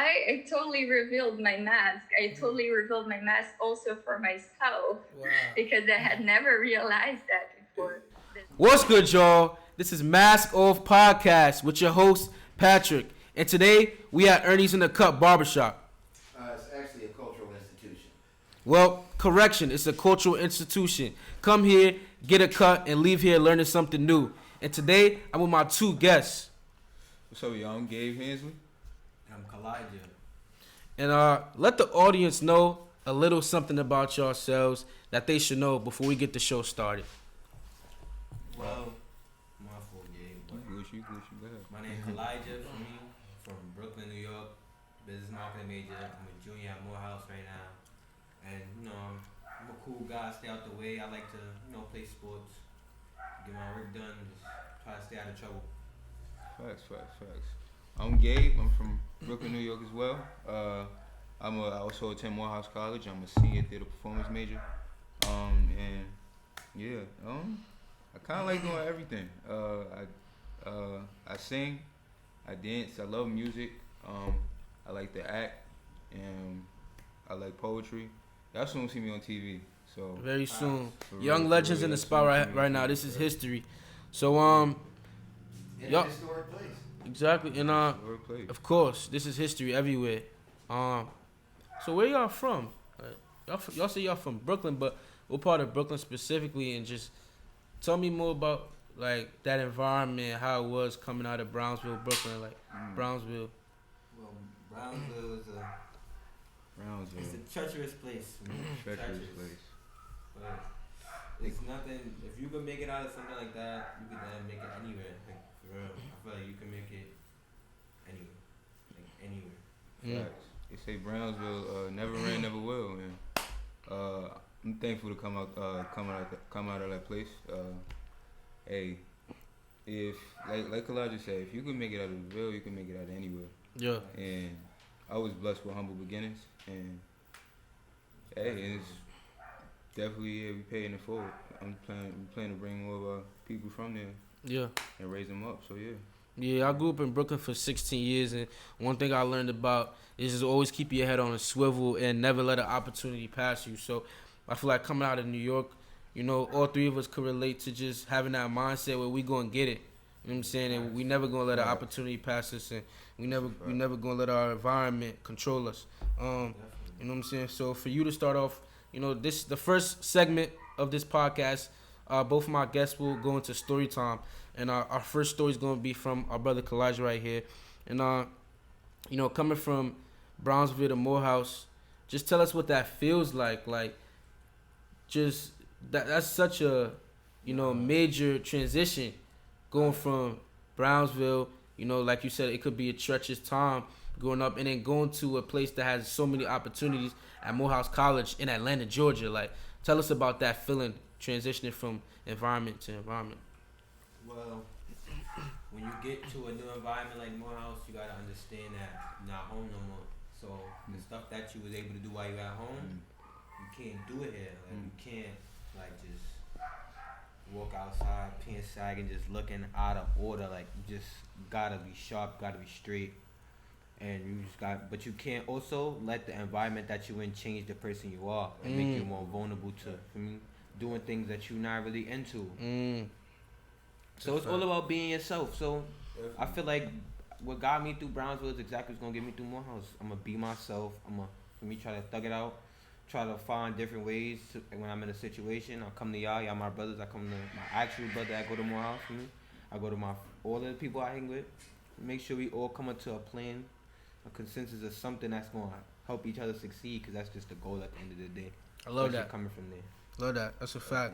I totally revealed my mask. I totally revealed my mask also for myself. Wow. Because I had never realized that before. What's good, y'all? This is Mask Off Podcast with your host, Patrick. And today, we at Ernie's in the Cut barbershop. It's actually a cultural institution. Well, correction, it's a cultural institution. Come here, get a cut, and leave here learning something new. And today, I'm with my two guests. What's up, y'all? I'm Gabe Hensley. I'm Kalijah. And let the audience know a little something about yourselves that they should know before we get the show started. Well, my fault, Gabe. Gucci, go ahead. My name is Kalijah from Brooklyn, New York. Business marketing major. I'm a junior at Morehouse right now. And, I'm a cool guy. Stay out the way. I like to, play sports. Get my work done. Just try to stay out of trouble. Facts. I'm Gabe. I'm from Brooklyn, New York as well. I also attend Morehouse College. I'm a senior theater performance major. I kind of like doing everything. I sing, I dance, I love music. I like to act, and I like poetry. Y'all soon see me on TV. So very soon, Young Legends in the spot right now. This is history. So In a historic place. Exactly, and of course, this is history everywhere. So where y'all from? Y'all say y'all from Brooklyn, but what part of Brooklyn specifically? And just tell me more about like that environment, how it was coming out of Brownsville, Brooklyn, Brownsville. Well, Brownsville is it's a treacherous place. Treacherous place. But it's nothing. If you can make it out of something like that, you can then make it anywhere. Like, for real, I feel like you can make it anywhere. Like anywhere. Facts. They say Brownsville never ran, never will, man. I'm thankful to come out of that place. Hey, if like Kalijah said, if you can make it out of the Ville, you can make it out of anywhere. Yeah. And I was blessed with humble beginnings, and it's definitely we paying it forward. I'm planning to bring more of our people from there. Yeah. And raise them up. So yeah. Yeah, I grew up in Brooklyn for 16 years, and one thing I learned about is just always keep your head on a swivel and never let an opportunity pass you. So I feel like coming out of New York, all three of us could relate to just having that mindset where we gonna get it. You know what I'm saying? And we never gonna let an opportunity pass us, and we never gonna let our environment control us. You know what I'm saying? So for you to start off, this the first segment of this podcast. Both of my guests will go into story time, and our first story is going to be from our brother Kalijah right here. And coming from Brownsville to Morehouse, just tell us what that feels like. Like, just that's such a major transition, going from Brownsville. Like you said, it could be a treacherous time growing up, and then going to a place that has so many opportunities at Morehouse College in Atlanta, Georgia. Like, tell us about that feeling. Transitioning from environment to environment. Well, when you get to a new environment like Morehouse, you gotta understand that you're not home no more. So the stuff that you was able to do while you at home, you can't do it here. Like you can't just walk outside, pants sagging, just looking out of order. Like you just gotta be sharp, gotta be straight, and but you can't also let the environment that you in change the person you are and make you more vulnerable to. Doing things that you're not really into. So it's all about being yourself. So I feel like what got me through Brownsville is exactly what's gonna get me through Morehouse. I'm gonna be myself. Try to thug it out. Try to find different ways when I'm in a situation. I come to y'all my brothers. I come to my actual brother. I go to Morehouse for me. I go to all the people I hang with. Make sure we all come up to a plan, a consensus of something that's gonna help each other succeed. Cause that's just the goal at the end of the day. I love that. Coming from there. Love that. That's a fact.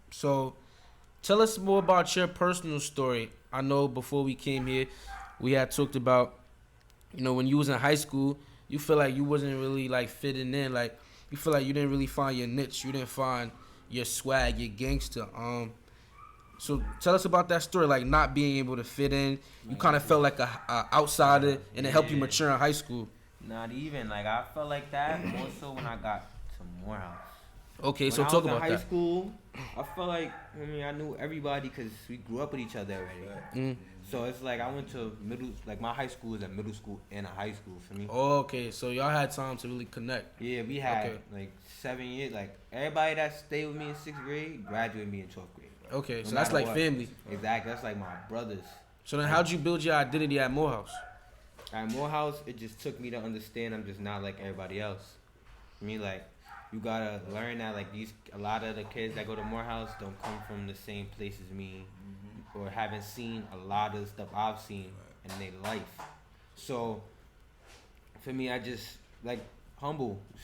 So tell us more about your personal story. I know before we came here, we had talked about, when you was in high school, you feel like you wasn't really like fitting in. Like you feel like you didn't really find your niche. You didn't find your swag, your gangster. So tell us about that story, like not being able to fit in. You kind of felt like a outsider, and it helped you mature in high school. Not even. Like, I felt like that more so when I got to Morehouse. Okay, when so I talk was about in that. high school, I felt like, I knew everybody because we grew up with each other already. So it's like I went to my high school is a middle school and a high school for me. Oh, okay. So y'all had time to really connect. Yeah, we had like 7 years. Like everybody that stayed with me in 6th grade graduated me in 12th grade. Bro. Okay, so that's like family. Exactly, that's like my brothers. So then, how'd you build your identity at Morehouse? At Morehouse, it just took me to understand I'm just not like everybody else. I mean, like, you gotta learn that like a lot of the kids that go to Morehouse don't come from the same place as me, or haven't seen a lot of the stuff I've seen in their life. So, for me, I just like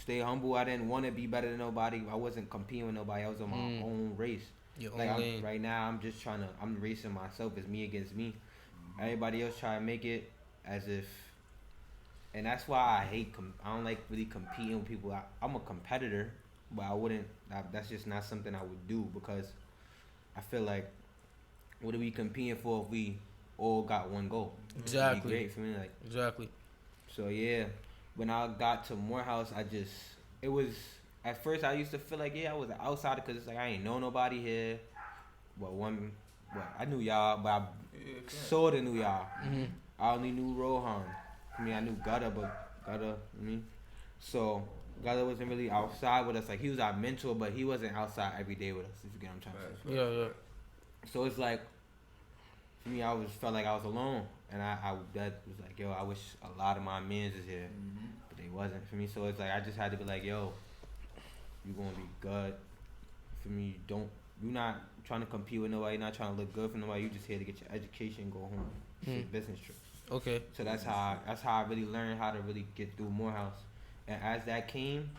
stay humble. I didn't want to be better than nobody. I wasn't competing with nobody. I was on my own race. Right now, I'm racing myself. It's me against me. Everybody else try to make it as if, and that's why I don't like really competing with people. I'm a competitor, but that's just not something I would do, because I feel like, what are we competing for if we all got one goal? Exactly. It'd be great for me, like. Exactly. So yeah, when I got to Morehouse, it was, at first I used to feel like, I was an outsider, because it's like I ain't know nobody here. I knew y'all, but I sort of knew y'all. Mm-hmm. I only knew Rohan. I mean, I knew Gutter, so Gutter wasn't really outside with us. Like, he was our mentor, but he wasn't outside every day with us, if you get what I'm trying to say. Yeah. So it's like, for me, I felt like I was alone, and that was like, I wish a lot of my mans is here, but they wasn't for me. So it's like I just had to be like, you gonna be good. For me, you're not trying to compete with nobody, you're not trying to look good for nobody. You just here to get your education and go home. It's a business trip. Okay. So that's how I really learned how to really get through Morehouse. And as that came,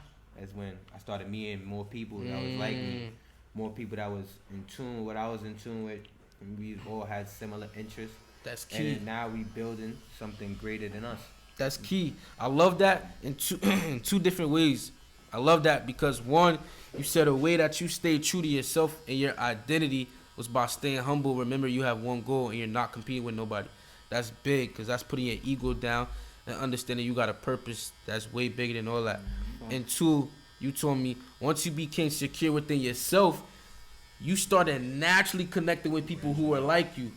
as when I started meeting more people that was like me, more people that was in tune with what I was in tune with, and we all had similar interests. That's key. And now we building something greater than us. That's key. I love that in two different ways. I love that because, one, you said a way that you stayed true to yourself and your identity was by staying humble. Remember, you have one goal and you're not competing with nobody. That's big, because that's putting your ego down and understanding you got a purpose that's way bigger than all that. And two, you told me once you became secure within yourself, you started naturally connecting with people who were like you,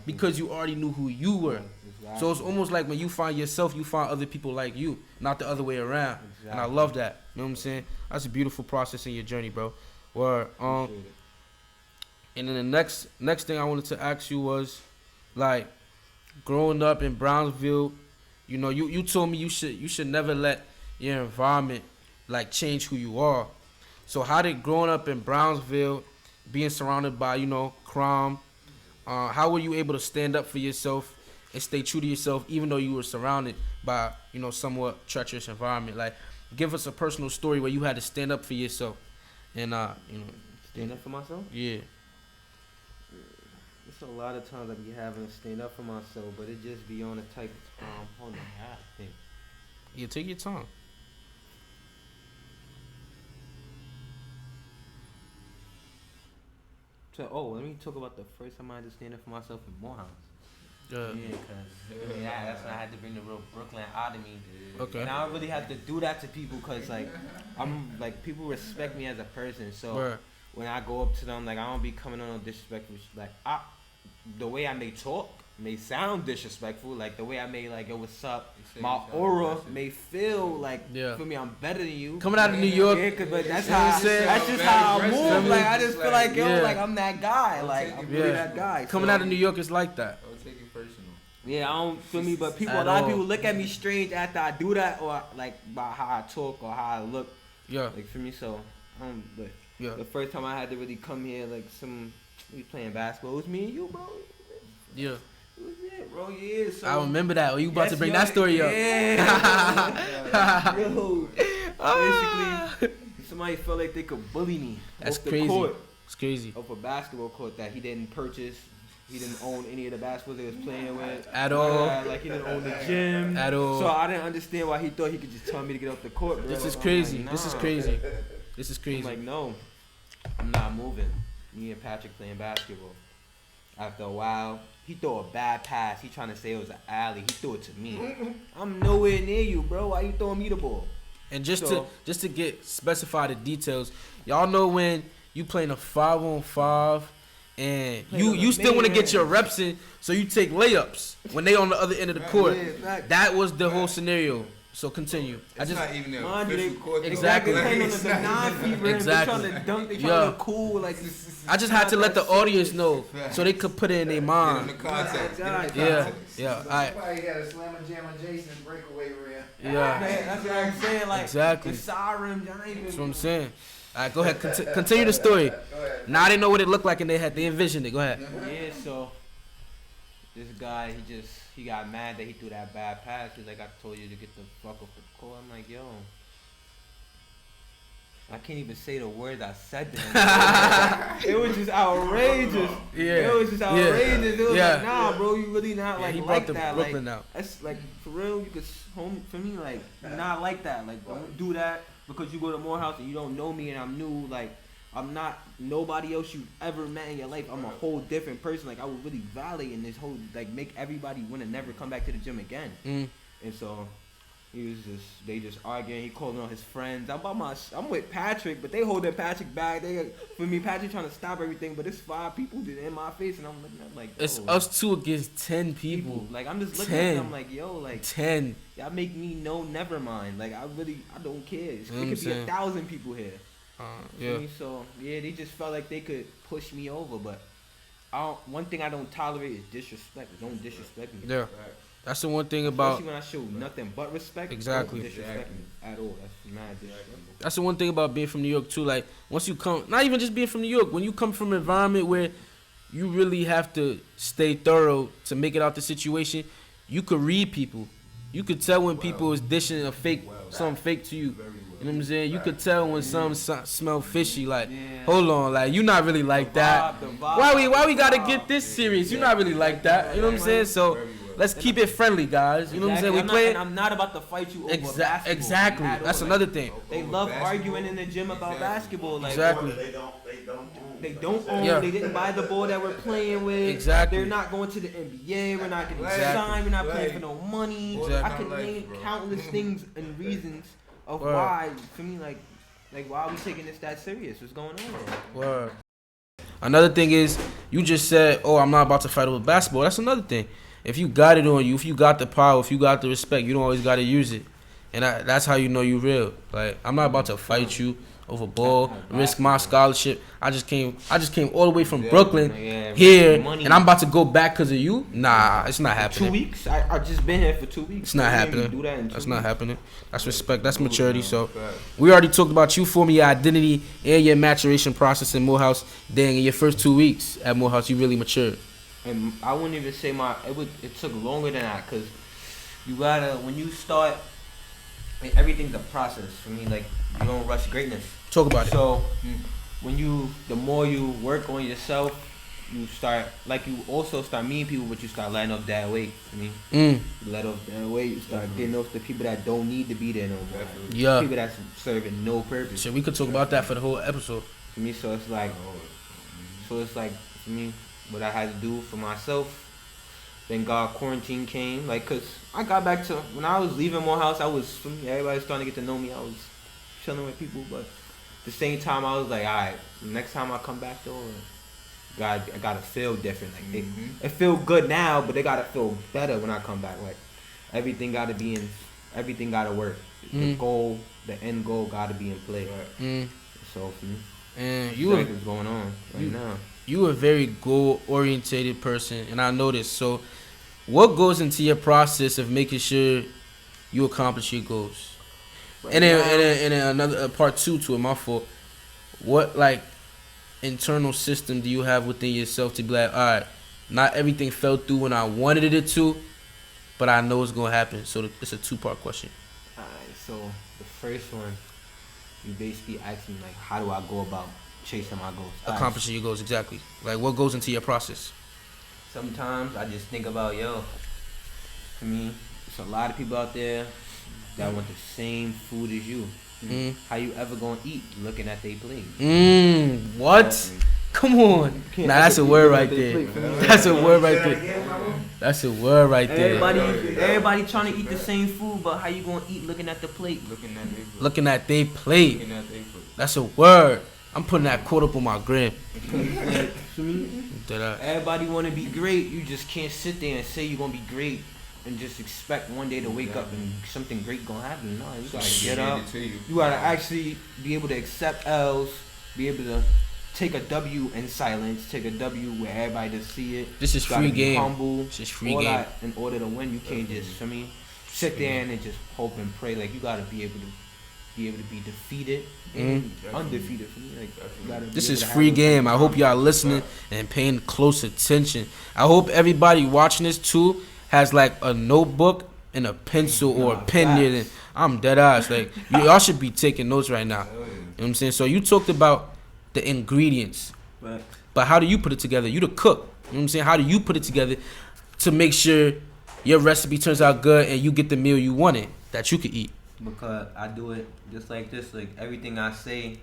because you already knew who you were. Exactly. So it's almost like when you find yourself, you find other people like you, not the other way around. Exactly. And I love that. You know what I'm saying? That's a beautiful process in your journey, bro. And then the next thing I wanted to ask you was, like, growing up in Brownsville, you told me you should never let your environment like change who you are. So how did growing up in Brownsville, being surrounded by crime, how were you able to stand up for yourself and stay true to yourself even though you were surrounded by somewhat treacherous environment? Like, give us a personal story where you had to stand up for yourself and stand up for myself. Yeah. It's a lot of times I be having to stand up for myself, but it just be on the type of hold on, I think. Yeah, take your time. So, let me talk about the first time I had to stand up for myself in Morehouse. Yeah, because that's when I had to bring the real Brooklyn out of me. Okay. And I don't really have to do that to people, because I'm like, people respect me as a person. So when I go up to them, like, I don't be coming on no disrespectful. Like, the way I may talk may sound disrespectful. Like, the way I may, like, yo, what's up? My aura may feel like, for me, I'm better than you. Coming out of New York. Yeah, but that's just how I move. Like, I just feel like, like, I'm that guy. Like, I'm really that guy. Coming out of New York is like that. I would take it personal. Yeah, I don't feel me, but a lot of people look at me strange after I do that, or like by how I talk or how I look. Yeah. Like, for me, so but the first time I had to really come here, like, we playing basketball, it was me and you, bro. Yeah. It was it, bro. Yeah. So I remember that. You about to bring that story up? Yeah. Yo, basically, somebody felt like they could bully me. That's off crazy. The court, it's crazy. off a basketball court that he didn't purchase. He didn't own any of the basketballs they was playing with. At all. Like, he didn't own the gym. At all. So I didn't understand why he thought he could just tell me to get off the court, bro. This is crazy. Like, nah. This is crazy. This is crazy. I'm like, no, I'm not moving. Me and Patrick playing basketball. After a while, he threw a bad pass. He trying to say it was an alley. He threw it to me. I'm nowhere near you, bro. Why you throwing me the ball? And just to get specify the details, y'all know when you playing a 5-on-5 and you still want to get your reps in, so you take layups when they on the other end of the court. That was the whole scenario. So continue. It's not even the official court. Exactly. Exactly. They trying to look cool. Like I just had to let the audience know so they could put it in their mind. Get in the context. Yeah. All right. Somebody got a slam and jam on Jason's breakaway rim. Yeah. That's what I'm saying. Like exactly. The siren, that's what I'm saying. All right, go ahead. Continue the story. Now they know what it looked like and they envisioned it. Go ahead. Yeah. So this guy, he got mad that he threw that bad pass. He's like, I told you to get the fuck off the court. I'm like, yo, I can't even say the words I said to him. It was just outrageous. Yeah. It was just outrageous. It was like, nah, bro, you really not like that. Brooklyn like, out. That's like, for real, you could, for me, like, not like that. Like, don't do that because you go to Morehouse and you don't know me and I'm new. Like, I'm not nobody else you've ever met in your life. I'm a whole different person. Like, I would really violate in this whole, like, make everybody want to never come back to the gym again. And so they just arguing. He calling on his friends. I'm with Patrick, but they holding Patrick back. Patrick trying to stop everything, but it's 5 people in my face, and I'm looking at like, it's us 2 against 10 people. Like, I'm just looking at them like, yo, like 10. Y'all make me know. Never mind. Like, I don't care. It could be 1,000 people here. So they just felt like they could push me over, but one thing I don't tolerate is disrespect. Don't disrespect me. Yeah, that's the one thing about. Especially when I show nothing but respect. Exactly. Don't disrespect me at all. That's mad disrespectful. That's the one thing about being from New York too. Like once you come, not even just being from New York, when you come from an environment where you really have to stay thorough to make it out the situation, you could read people. You could tell when people is dishing something fake to you. You know what I'm saying? You could tell when some smell fishy. Like, hold on, like you not really like that. Why we gotta get this serious? You're not really like that. You know what I'm saying? So let's keep it friendly, guys. You know what I'm saying? We play. I'm not about to fight you over basketball. Exactly. That's another thing. They love arguing in the gym about basketball. Like, exactly. They don't own. They didn't buy the ball that we're playing with. Exactly. They're not going to the NBA. We're not getting signed. We're not playing for no money. Exactly. I can name countless things and reasons of why, for me, like why are we taking this that serious? What's going on? Word. Another thing is, you just said, "Oh, I'm not about to fight over basketball." That's another thing. If you got it on you, if you got the power, if you got the respect, you don't always got to use it, and that's how you know you real. Like I'm not about to fight you over ball, risk my scholarship. I just came all the way from Brooklyn here, and I'm about to go back because of you. Nah, it's not happening. 2 weeks? I just been here for 2 weeks. It's not happening. That's not happening. That's respect. That's maturity. So we already talked about you forming your identity and your maturation process in Morehouse. Then in your first 2 weeks at Morehouse, you really matured. And I wouldn't even say it took longer than that, because you gotta, when you start, everything's a process. For me, like, you don't rush greatness. Talk about it. So the more you work on yourself, you also start meeting people, but you start letting off that weight. You let off that weight. You start getting off the people that don't need to be there no more. Yeah. People that's serving no purpose. So we could talk about that for the whole episode. For me, so it's like for me, what I had to do for myself. Then quarantine came, like, cause I got back to when I was leaving Morehouse. Everybody was starting to get to know me. I was chilling with people, but at the same time, I was like, all right, next time I come back though, I gotta feel different. Like it feel good now, but they gotta feel better when I come back. Like everything gotta work. The end goal gotta be in play. So for me, and what's going on now. You a very goal-orientated person, and I know this. So, what goes into your process of making sure you accomplish your goals? And then another part 2 to it, my fault. What, like, internal system do you have within yourself to be like, all right, not everything fell through when I wanted it to, but I know it's going to happen. So, it's a 2-part question. All right, so the first one, you basically asked me, like, how do I go about chasing my goals? Accomplishing your goals, exactly. Like, what goes into your process? Sometimes I just think about, for me, there's a lot of people out there that want the same food as you. How you ever gonna eat looking at their plate? What? Come on. Nah, that's a word right there. That's a word right there. That's a word right there. Everybody trying to eat the same food, but how you gonna eat looking at the plate? Looking at their plate. That's a word. I'm putting that quote up on my gram. For me, everybody want to be great. You just can't sit there and say you're gonna be great and just expect one day to wake up and something great gonna happen. No, you gotta get up. You gotta actually be able to accept L's, be able to take a W in silence, take a W where everybody just see it. This is free game. Humble. This is free all game. That in order to win, you can't just, for me, sit there and just hope and pray. Like, you gotta be able to be defeated and undefeated. For me, like, you gotta this is free game. I hope y'all listening and paying close attention. I hope everybody watching this too has like a notebook and a pencil or a pen near them. I'm dead ass. Like, y'all should be taking notes right now. You know what I'm saying? So you talked about the ingredients, right, but how do you put it together? You the cook. You know what I'm saying? How do you put it together to make sure your recipe turns out good and you get the meal you wanted that you could eat? Because I do it just like this. Like, everything I say,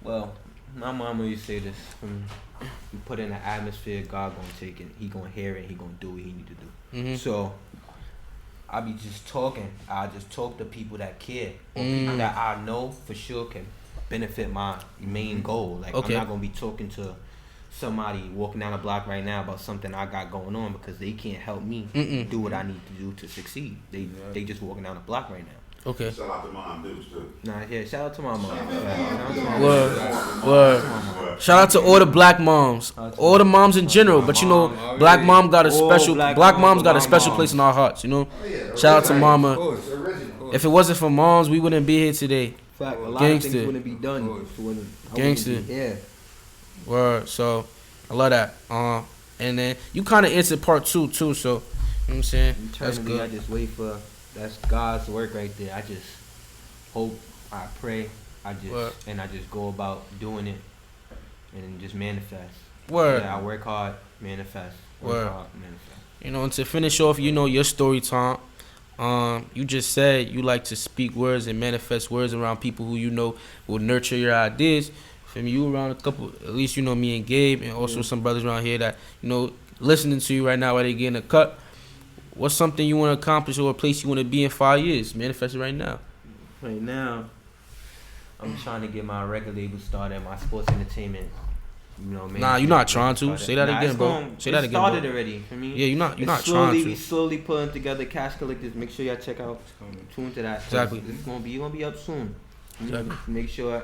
well, my mama used to say this. You put in an atmosphere, God gonna take it. He gonna hear it. He gonna do what he need to do. So I be just talking. I just talk to people that care, or people that I know for sure can benefit my main goal. Like, I'm not gonna be talking to somebody walking down the block right now about something I got going on because they can't help me do what I need to do to succeed. They just walking down the block right now. Okay. Shout out to mom dudes too. Nah, yeah, shout out to my mom. Word. Shout out to all the black moms, all the moms in general. But you know, black mom got a special. Black moms got a special place in our hearts. You know. Shout out to mama. If it wasn't for moms, we wouldn't be here today. Fact, a lot of things wouldn't be done. Gangster. Yeah. Word. So I love that. And then you kind of answered part 2 too. So you know what I'm saying? That's good. I just wait for. That's God's work right there. I just hope, I pray, I just go about doing it and just manifest. Word. Yeah, I work hard, manifest. Word. You know, and to finish off, you know, your story time. You just said you like to speak words and manifest words around people who you know will nurture your ideas. From you around a couple, at least you know me and Gabe, and also some brothers around here that you know listening to you right now while they getting a cut. What's something you want to accomplish or a place you want to be in 5 years? Manifest it right now. Right now, I'm trying to get my record label started, my sports entertainment. You know, nah, you're not trying to. Say that again, bro. Say that again, bro. Started already for me. Yeah, you're not trying to. We slowly putting together Cash Collectors. Make sure y'all check out, tune to that. Exactly. It's gonna be up soon. Exactly. Make sure.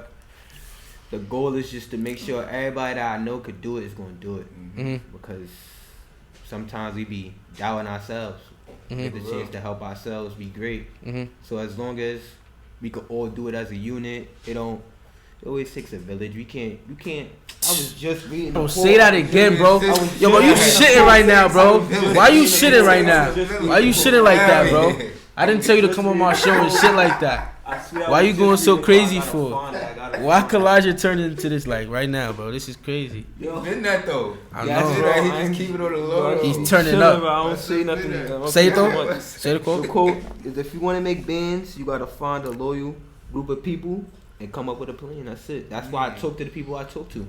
The goal is just to make sure everybody that I know could do it is gonna do it. Because sometimes we be doubting ourselves. Get the chance to help ourselves be great. So as long as we could all do it as a unit, it always takes a village. You can't. I was just reading. Bro, say that again, bro. Yo, bro, you shitting right now, bro. Why you shitting right now? Why you shitting like that, bro? I didn't tell you to come on my show and shit like that. Why you going so crazy for? Why Kalijah turned into this like right now, bro? This is crazy. Isn't that though? I know. He just keep it on the low. He's turning up. I don't say nothing. Say it though. Say the quote. The quote is: if you want to make bands, you gotta find a loyal group of people and come up with a plan. That's it. That's why I talk to the people I talk to.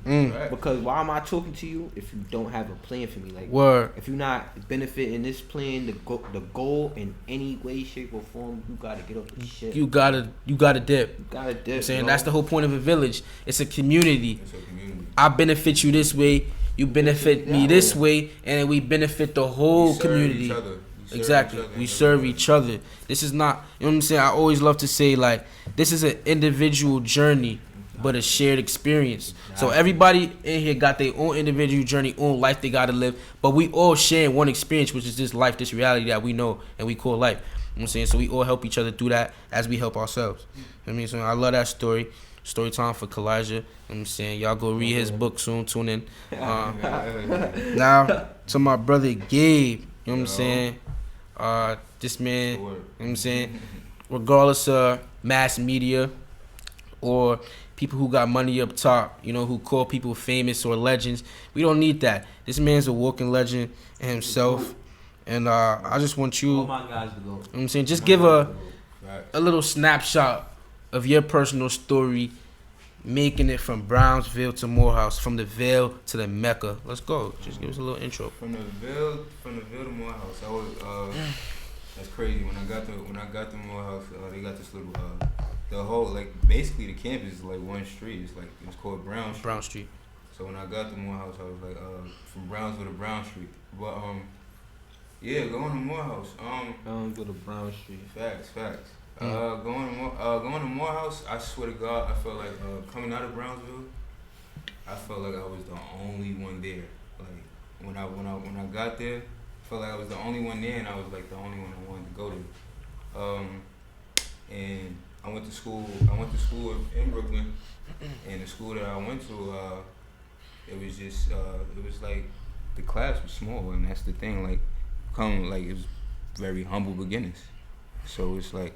Because why am I talking to you if you don't have a plan for me? Like, word. If you're not benefiting this plan, the goal in any way, shape, or form, you gotta get off the shit. You gotta dip. You gotta dip. I'm saying that's the whole point of a village. It's a community. I benefit you this way. You benefit me this way, and then we benefit the whole community. Exactly. We serve each other. This is not, you know what I'm saying? I always love to say, like, this is an individual journey, but a shared experience. So everybody in here got their own individual journey, own life they got to live, but we all share one experience, which is this life, this reality that we know and we call life. You know what I'm saying? So we all help each other through that as we help ourselves. You know what I mean? So I love that story. Story time for Kalijah. You know what I'm saying? Y'all go read his book soon. Tune in. Now, to my brother Gabe. You know what I'm saying? This man, you know what I'm saying, regardless of mass media or people who got money up top, you know, who call people famous or legends, we don't need that. This man's a walking legend in himself, and I just want you, all my guys to go. You know what I'm saying, just give a little snapshot of your personal story, making it from Brownsville to Morehouse, from the Ville to the Mecca. Let's go. Just give us a little intro. From the Ville to Morehouse, I was that's crazy. When I got to Morehouse, they got this little the whole, like, basically the campus is like one street. It's called Brown Street. So when I got to Morehouse, I was like, from Brownsville to Brown Street. But yeah, going to Morehouse. Brownsville to Brown Street. Facts. Going to Morehouse, I swear to God, I felt like coming out of Brownsville, I felt like I was the only one there. Like when I got there, I felt like I was the only one there, and I was like the only one that wanted to go there. And I went to school in Brooklyn, and the school that I went to, it was like the class was small, and that's the thing. Like, it was very humble beginnings. So it's like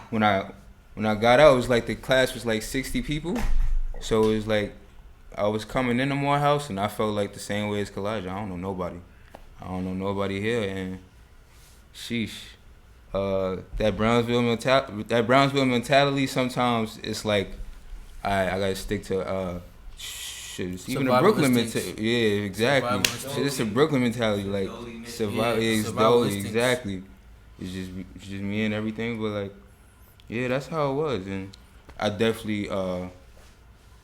when I got out, it was like the class was like 60 people. So it was like I was coming into Morehouse, and I felt like the same way as Kalijah. I don't know nobody here, and sheesh. That Brownsville mentality. Sometimes it's like I gotta stick to shit. Even the Brooklyn mentality. Yeah, exactly. It's a Brooklyn mentality, like survival. Exactly. It's just me and everything, but like, yeah, that's how it was, and I definitely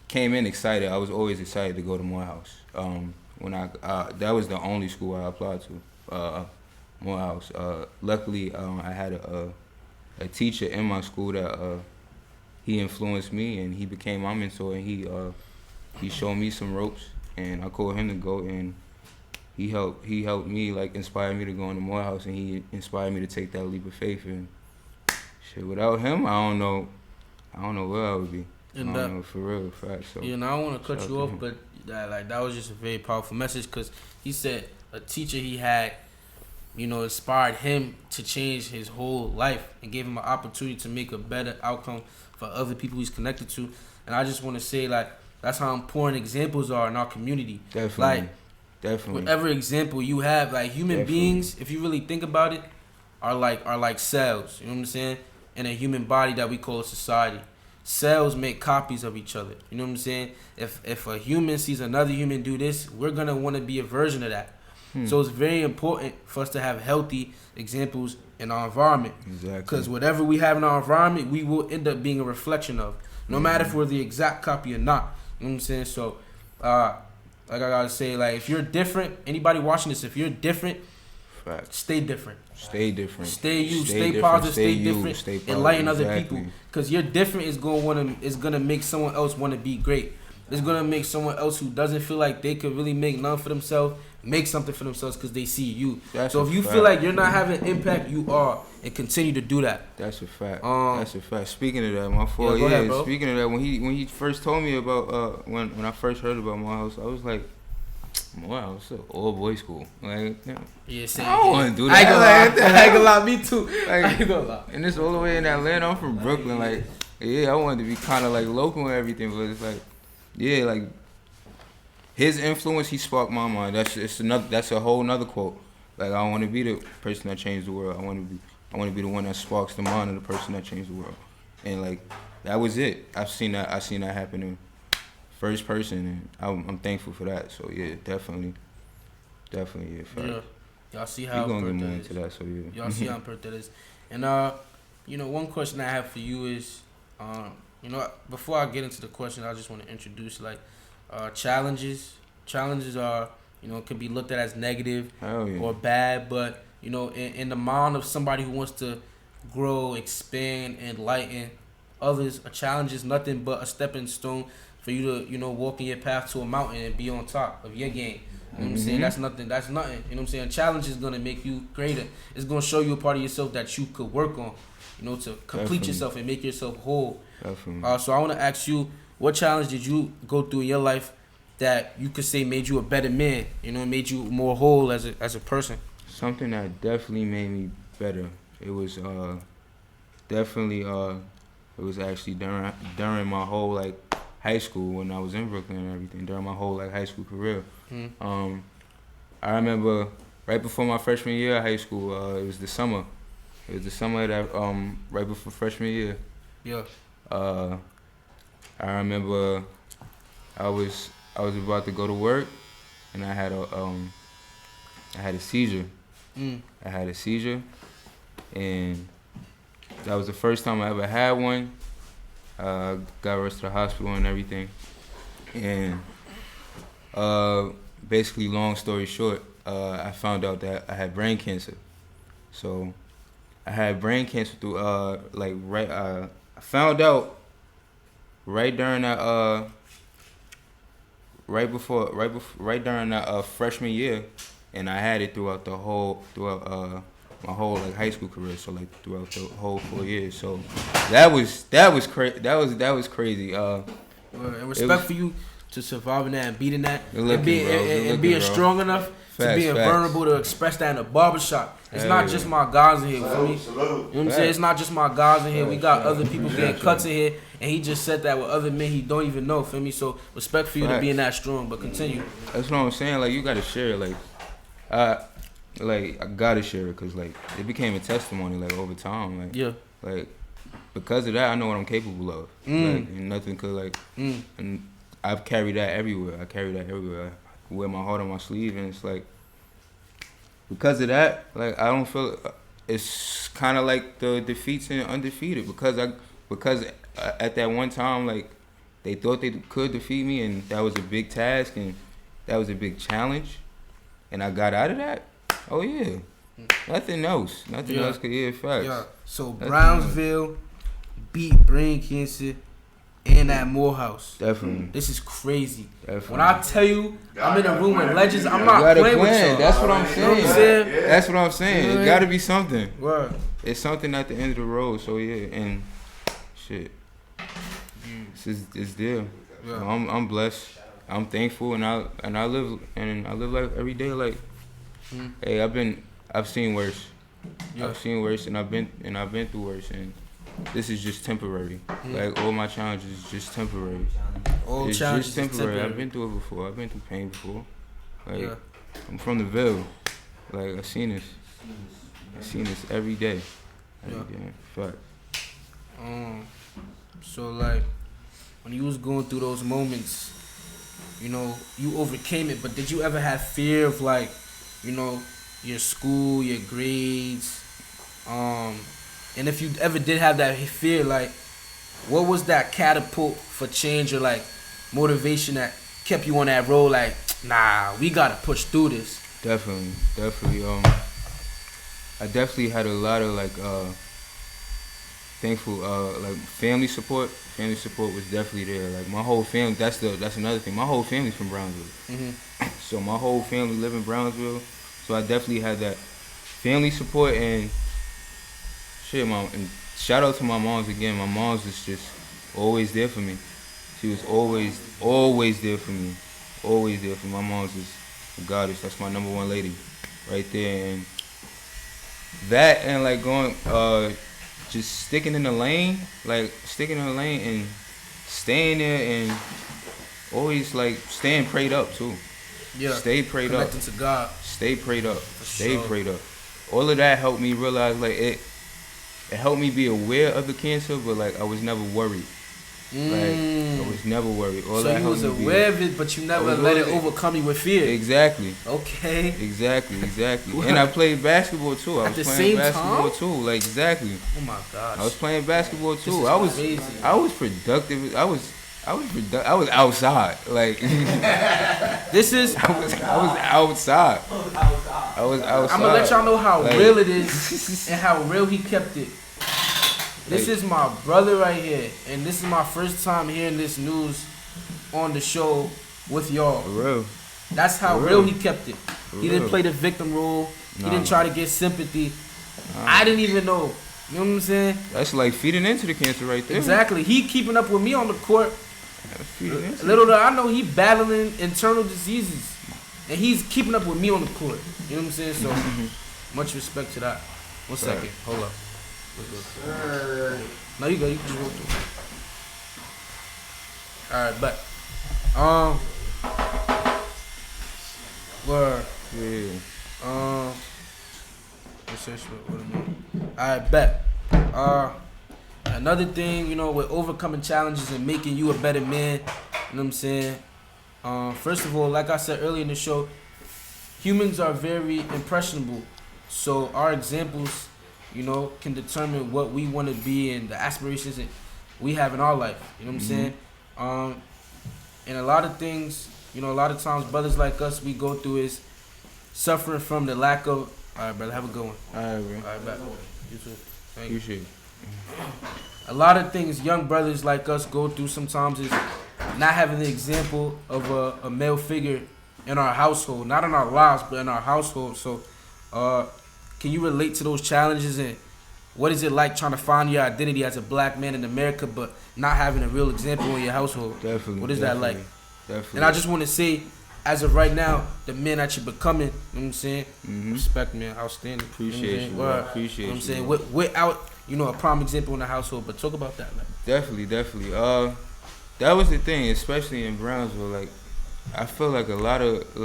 came in excited. I was always excited to go to Morehouse. When that was the only school I applied to. Morehouse. Luckily, I had a teacher in my school that he influenced me, and he became my mentor, and he showed me some ropes, and I called him to go, and he helped me, like, inspire me to go into Morehouse, and he inspired me to take that leap of faith, and shit, without him, I don't know where I would be. And I don't know, for real, facts. So, yeah, and I don't want to cut you off, but that was just a very powerful message, because he said a teacher he had, inspired him to change his whole life and gave him an opportunity to make a better outcome for other people he's connected to. And I just want to say, like, that's how important examples are in our community. Definitely. Whatever example you have, like, human beings, if you really think about it, are like cells. You know what I'm saying? In a human body that we call a society. Cells make copies of each other. You know what I'm saying? If a human sees another human do this, we're gonna want to be a version of that. So it's very important for us to have healthy examples in our environment. Exactly. Because whatever we have in our environment, we will end up being a reflection of. No matter if we're the exact copy or not. You know what I'm saying? So, like I gotta say, like, if you're different, anybody watching this, if you're different, stay different. Stay different. Stay you. Stay positive. Stay different. Enlighten other people. Because you're different is gonna make someone else want to be great. It's gonna make someone else who doesn't feel like they could really make none for themselves make something for themselves because they see you. So if you feel like you're not having impact, you are, and continue to do that. That's a fact. That's a fact. Speaking of that, my fault. Yeah, ahead, speaking of that, when he first told me about when I first heard about Morehouse, I was like, Morehouse, it's an all boys school. Like, yeah, same. I don't want to do that. I ain't gonna lie, me too. Like, I ain't gonna lie. And it's all the way in Atlanta. I'm from Brooklyn. Like, yeah, I wanted to be kind of like local and everything, but it's like, yeah, like. His influence, he sparked my mind. That's a whole nother quote. Like, I want to be the person that changed the world. I want to be the one that sparks the mind of the person that changed the world. And like, that was it. I've seen that happen in first person, and I'm thankful for that. So yeah, definitely, yeah. Fact. Yeah, y'all see how we're gonna get more into that. So yeah, y'all see how important that is. And one question I have for you is, before I get into the question, I just want to introduce like. Challenges are, can be looked at as negative or bad, but, in the mind of somebody who wants to grow, expand, enlighten others, a challenge is nothing but a stepping stone for you to, walk in your path to a mountain and be on top of your game. You know what I'm saying? That's nothing. You know what I'm saying? A challenge is going to make you greater. It's going to show you a part of yourself that you could work on, to complete yourself and make yourself whole. So I want to ask you, what challenge did you go through in your life that you could say made you a better man? Made you more whole as a person. Something that definitely made me better. It was it was actually during my whole like high school when I was in Brooklyn and everything. During my whole like high school career, I remember right before my freshman year of high school. It was the summer. It was the summer that right before freshman year. Yeah. I remember I was about to go to work, and I had a seizure. I had a seizure, and that was the first time I ever had one. Got rushed to the hospital and everything, And basically, long story short, I found out that I had brain cancer. So I had brain cancer through I found out right during that right during that freshman year, and I had it throughout my whole like high school career. So like throughout the whole 4 years. So that was crazy. And respect for you to surviving that and beating that and being bro. strong enough to being vulnerable to express that in a barbershop. It's not just my guys in here, for me. You know what I'm saying? It's not just my guys in here. We got other people getting cuts in here, and he just said that with other men he don't even know, for me. So respect for you to being that strong, but continue. That's what I'm saying. Like, you gotta share it. I gotta share it because like it became a testimony like over time. Like, yeah. Like because of that, I know what I'm capable of. Like, and nothing could like. And I've carried that everywhere. I wear my heart on my sleeve, and it's like because of that, like I don't feel it's kind of like the defeats and undefeated because at that one time like they thought they could defeat me, and that was a big task and that was a big challenge, and I got out of that. Oh yeah, nothing else could facts. Yeah. So Brownsville beat brain cancer in that Morehouse. Definitely. This is crazy. Definitely. When I tell you I'm in a room with legends, I'm not playing with y'all. That's what I'm saying. You know what I'm saying? That's what I'm saying. It gotta be something. Word. It's something at the end of the road. So yeah, and shit, it's there. Yeah. I'm blessed. I'm thankful, and I live life every day like, hey, I've seen worse. Yeah. I've seen worse, and I've been through worse, and this is just temporary. Like all my challenges is just temporary. It's just temporary. I've been through it before. I've been through pain before. Like I'm from the Ville. Like I've seen this every day. Fact. So like when you was going through those moments, you know, you overcame it, but did you ever have fear of like, you know, your school, your grades, and if you ever did have that fear, like, what was that catapult for change or like motivation that kept you on that road? Like, nah, we gotta push through this. Definitely. I definitely had a lot of like thankful like family support. Family support was definitely there. Like my whole family. That's another thing. My whole family's from Brownsville. So my whole family live in Brownsville. So I definitely had that family support and shit, mom. And shout out to my moms again. My mom's was just always there for me. She was always there for me. Always there for me. My mom's is a goddess. That's my number one lady right there. And that and like going, just sticking in the lane and staying there and always like staying prayed up too. Yeah. Stay prayed up. Connecting to God. Stay prayed up. Sure. Prayed up. All of that helped me realize like it helped me be aware of the cancer, but like I was never worried. Like I was never worried. All so that you was aware of it, but you never let it overcome you with fear. Exactly. Okay. Exactly. And I played basketball too. I was playing basketball too. Like exactly. Oh my gosh. I was playing basketball too. I was productive. I was outside. Like this is. I was outside. I was outside. I'm gonna let y'all know how real it is and how real he kept it. This is my brother right here, and this is my first time hearing this news on the show with y'all. For real. That's how real he kept it. He didn't play the victim role. He didn't try to get sympathy. I didn't even know. You know what I'm saying? That's like feeding into the cancer right there. Exactly. He keeping up with me on the court. Little do I know he battling internal diseases, and he's keeping up with me on the court. You know what I'm saying? So much respect to that. 1 second. Hold up. No, you go. You can just walk through. All right, but word. Yeah. Alright, bet. Another thing, you know, with overcoming challenges and making you a better man, you know what I'm saying? First of all, like I said earlier in the show, humans are very impressionable. So our examples, you know, can determine what we want to be and the aspirations that we have in our life. You know what I'm saying? And a lot of things, you know, a lot of times brothers like us, we go through is suffering from the lack of. All right, brother, have a good one. All right, bro. All right, back. You too. Thank you. Appreciate it. A lot of things young brothers like us go through sometimes is not having the example of a male figure in our household, not in our lives, but in our household. So, can you relate to those challenges, and what is it like trying to find your identity as a black man in America, but not having a real example in your household? Definitely. What is that like? Definitely. And I just want to say, as of right now, the men that you're becoming, you know what I'm saying? Respect, man, outstanding. Appreciate you, bro. Appreciate you. You know what I'm saying? Without, you know, a prime example in the household, but talk about that. Like. Definitely. That was the thing, especially in Brownsville. Like, I feel like a lot of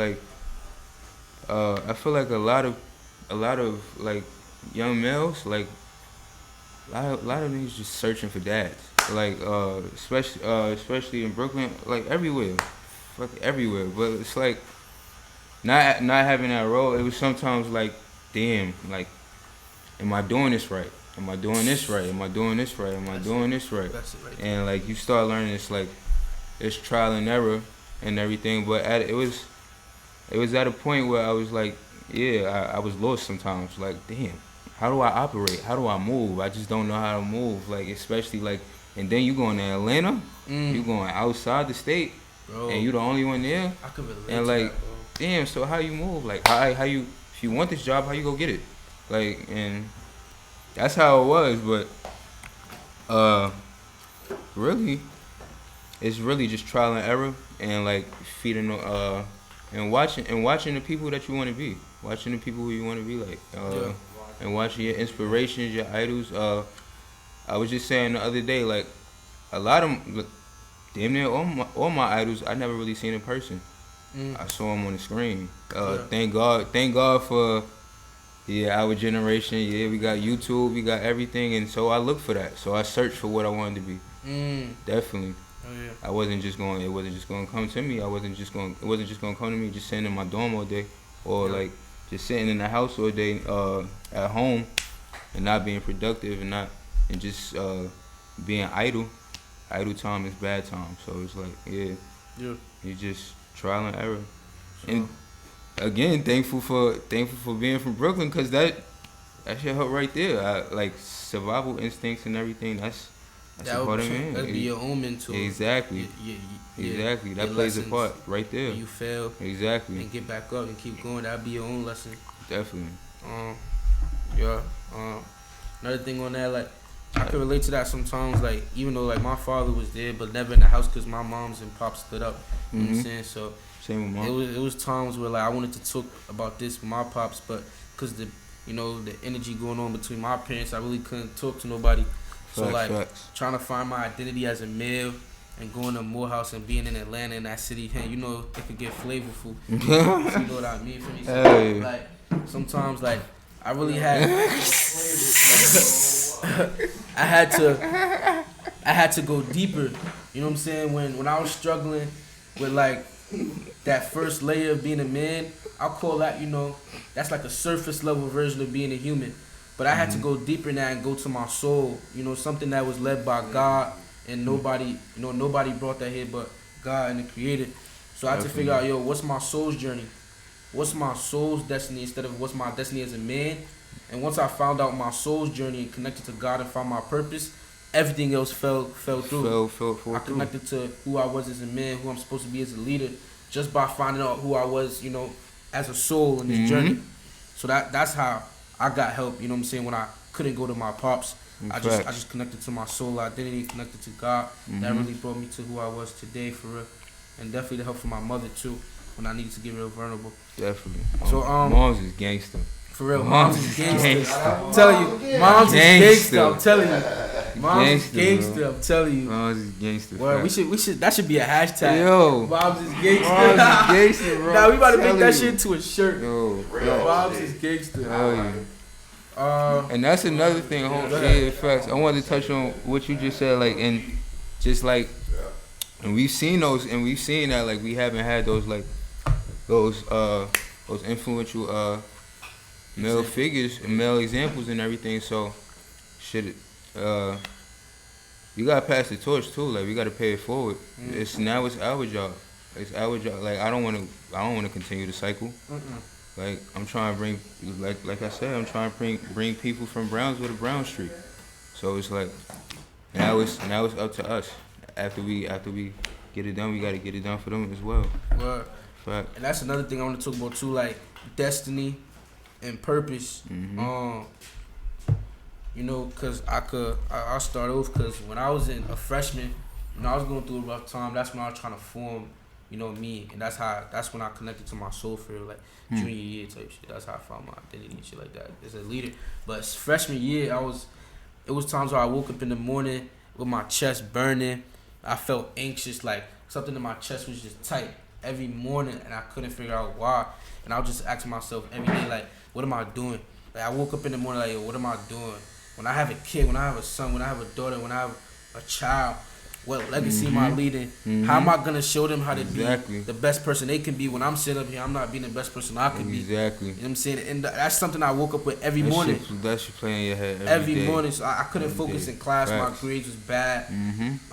like young males, like a lot of niggas just searching for dads. Like, especially in Brooklyn, like everywhere, everywhere. But it's like not having that role. It was sometimes like, damn, like, am I doing this right? Am I doing this right? Am I doing this right? Am I doing this right? That's it right there. And like you start learning, it's trial and error and everything. But it was at a point where I was like, yeah, I was lost sometimes. Like, damn, how do I operate? How do I move? I just don't know how to move. Like, especially like, and then you going to Atlanta, you going outside the state, bro, and you the only one there. I could relate and to like, that, bro. damn, so how you move? Like, how you, if you want this job, how you go get it? Like, and that's how it was. But really, it's really just trial and error, and like feeding and watching the people that you want to be, watching the people who you want to be like, and watching your inspirations, your idols. I was just saying the other day, like, a lot of them, damn near all my idols, I never really seen in person. I saw them on the screen. Thank God for our generation. Yeah, we got YouTube, we got everything, and so I looked for that. So I searched for what I wanted to be. Definitely. Oh, yeah. It wasn't just going to come to me. It wasn't just going to come to me just sitting in my dorm all day, or like just sitting in the house all day at home and not being productive and just being idle. Idle time is bad time. So it's like, you just trial and error. Sure. And again, thankful for being from Brooklyn, because that shit help right there. Like survival instincts and everything. That's a part of it. That'd be your own mentor. Exactly. Exactly. That plays a part right there. You fail. Exactly. And get back up and keep going. That'd be your own lesson. Definitely. Another thing on that, like, I can relate to that sometimes. Like, even though like my father was there, but never in the house because my moms and pops stood up. You know what I'm saying? So same with mom. It was times where like I wanted to talk about this with my pops, but because the energy going on between my parents, I really couldn't talk to nobody. So trying to find my identity as a male and going to Morehouse and being in Atlanta in that city, hey, you know, it could get flavorful. You know what I mean for me? So, hey. Like sometimes like I really had I had to go deeper. You know what I'm saying? When I was struggling with like that first layer of being a man, I'll call that, you know, that's like a surface level version of being a human. But I had to go deeper in that and go to my soul, you know, something that was led by God, and nobody brought that here but God and the Creator. So I had to figure out, what's my soul's journey? What's my soul's destiny instead of what's my destiny as a man? And once I found out my soul's journey and connected to God and found my purpose, everything else fell through. I connected to who I was as a man, who I'm supposed to be as a leader, just by finding out who I was, you know, as a soul in this journey. So that's how I got help, you know what I'm saying, when I couldn't go to my pops. I just connected to my soul identity, connected to God. That really brought me to who I was today, for real. And definitely the help from my mother too, when I needed to get real vulnerable. Definitely. So Mom's is gangster. For real, Mom's is gangster. I'm telling you, Mom's is gangster. I'm telling you. Mom's is gangster, I'm telling you. Mom's is gangster. Well, we should that should be a hashtag. Yo. Mom's is gangster. Mom's is gangster, bro. Now we about to make that shit into a shirt. Yo. Mom's is gangster. Hell yeah. And that's another thing. Facts. I wanted to touch on what you just said, like, and just like, and we've seen that, like, we haven't had those influential male figures and male examples and everything. So, we gotta pass the torch too. Like we gotta pay it forward. It's our job. It's our job. Like I don't wanna continue the cycle. Like I'm trying to bring, like I said, I'm trying to bring people from Brownsville to Brown Street. So it's like now it's up to us. After we get it done, we gotta get it done for them as well. Right. Fact. And that's another thing I want to talk about too, like destiny and purpose. You know, cause I'll start off, cause when I was a freshman, you know, I was going through a rough time. That's when I was trying to form, you know, me, and that's when I connected to my soul field, like junior year type shit. That's how I found my identity and shit like that as a leader. But freshman year, it was times where I woke up in the morning with my chest burning. I felt anxious, like something in my chest was just tight every morning, and I couldn't figure out why. And I was just asking myself every day, like, what am I doing? Like I woke up in the morning like, yo, what am I doing? When I have a kid, when I have a son, when I have a daughter, when I have a child, what legacy am I leading? How am I going to show them how to be the best person they can be when I'm sitting up here? I'm not being the best person I can be. Exactly. You know what I'm saying? And that's something I woke up with every morning. That should play in your head every day. morning. So I couldn't focus in class. Facts. My grades was bad.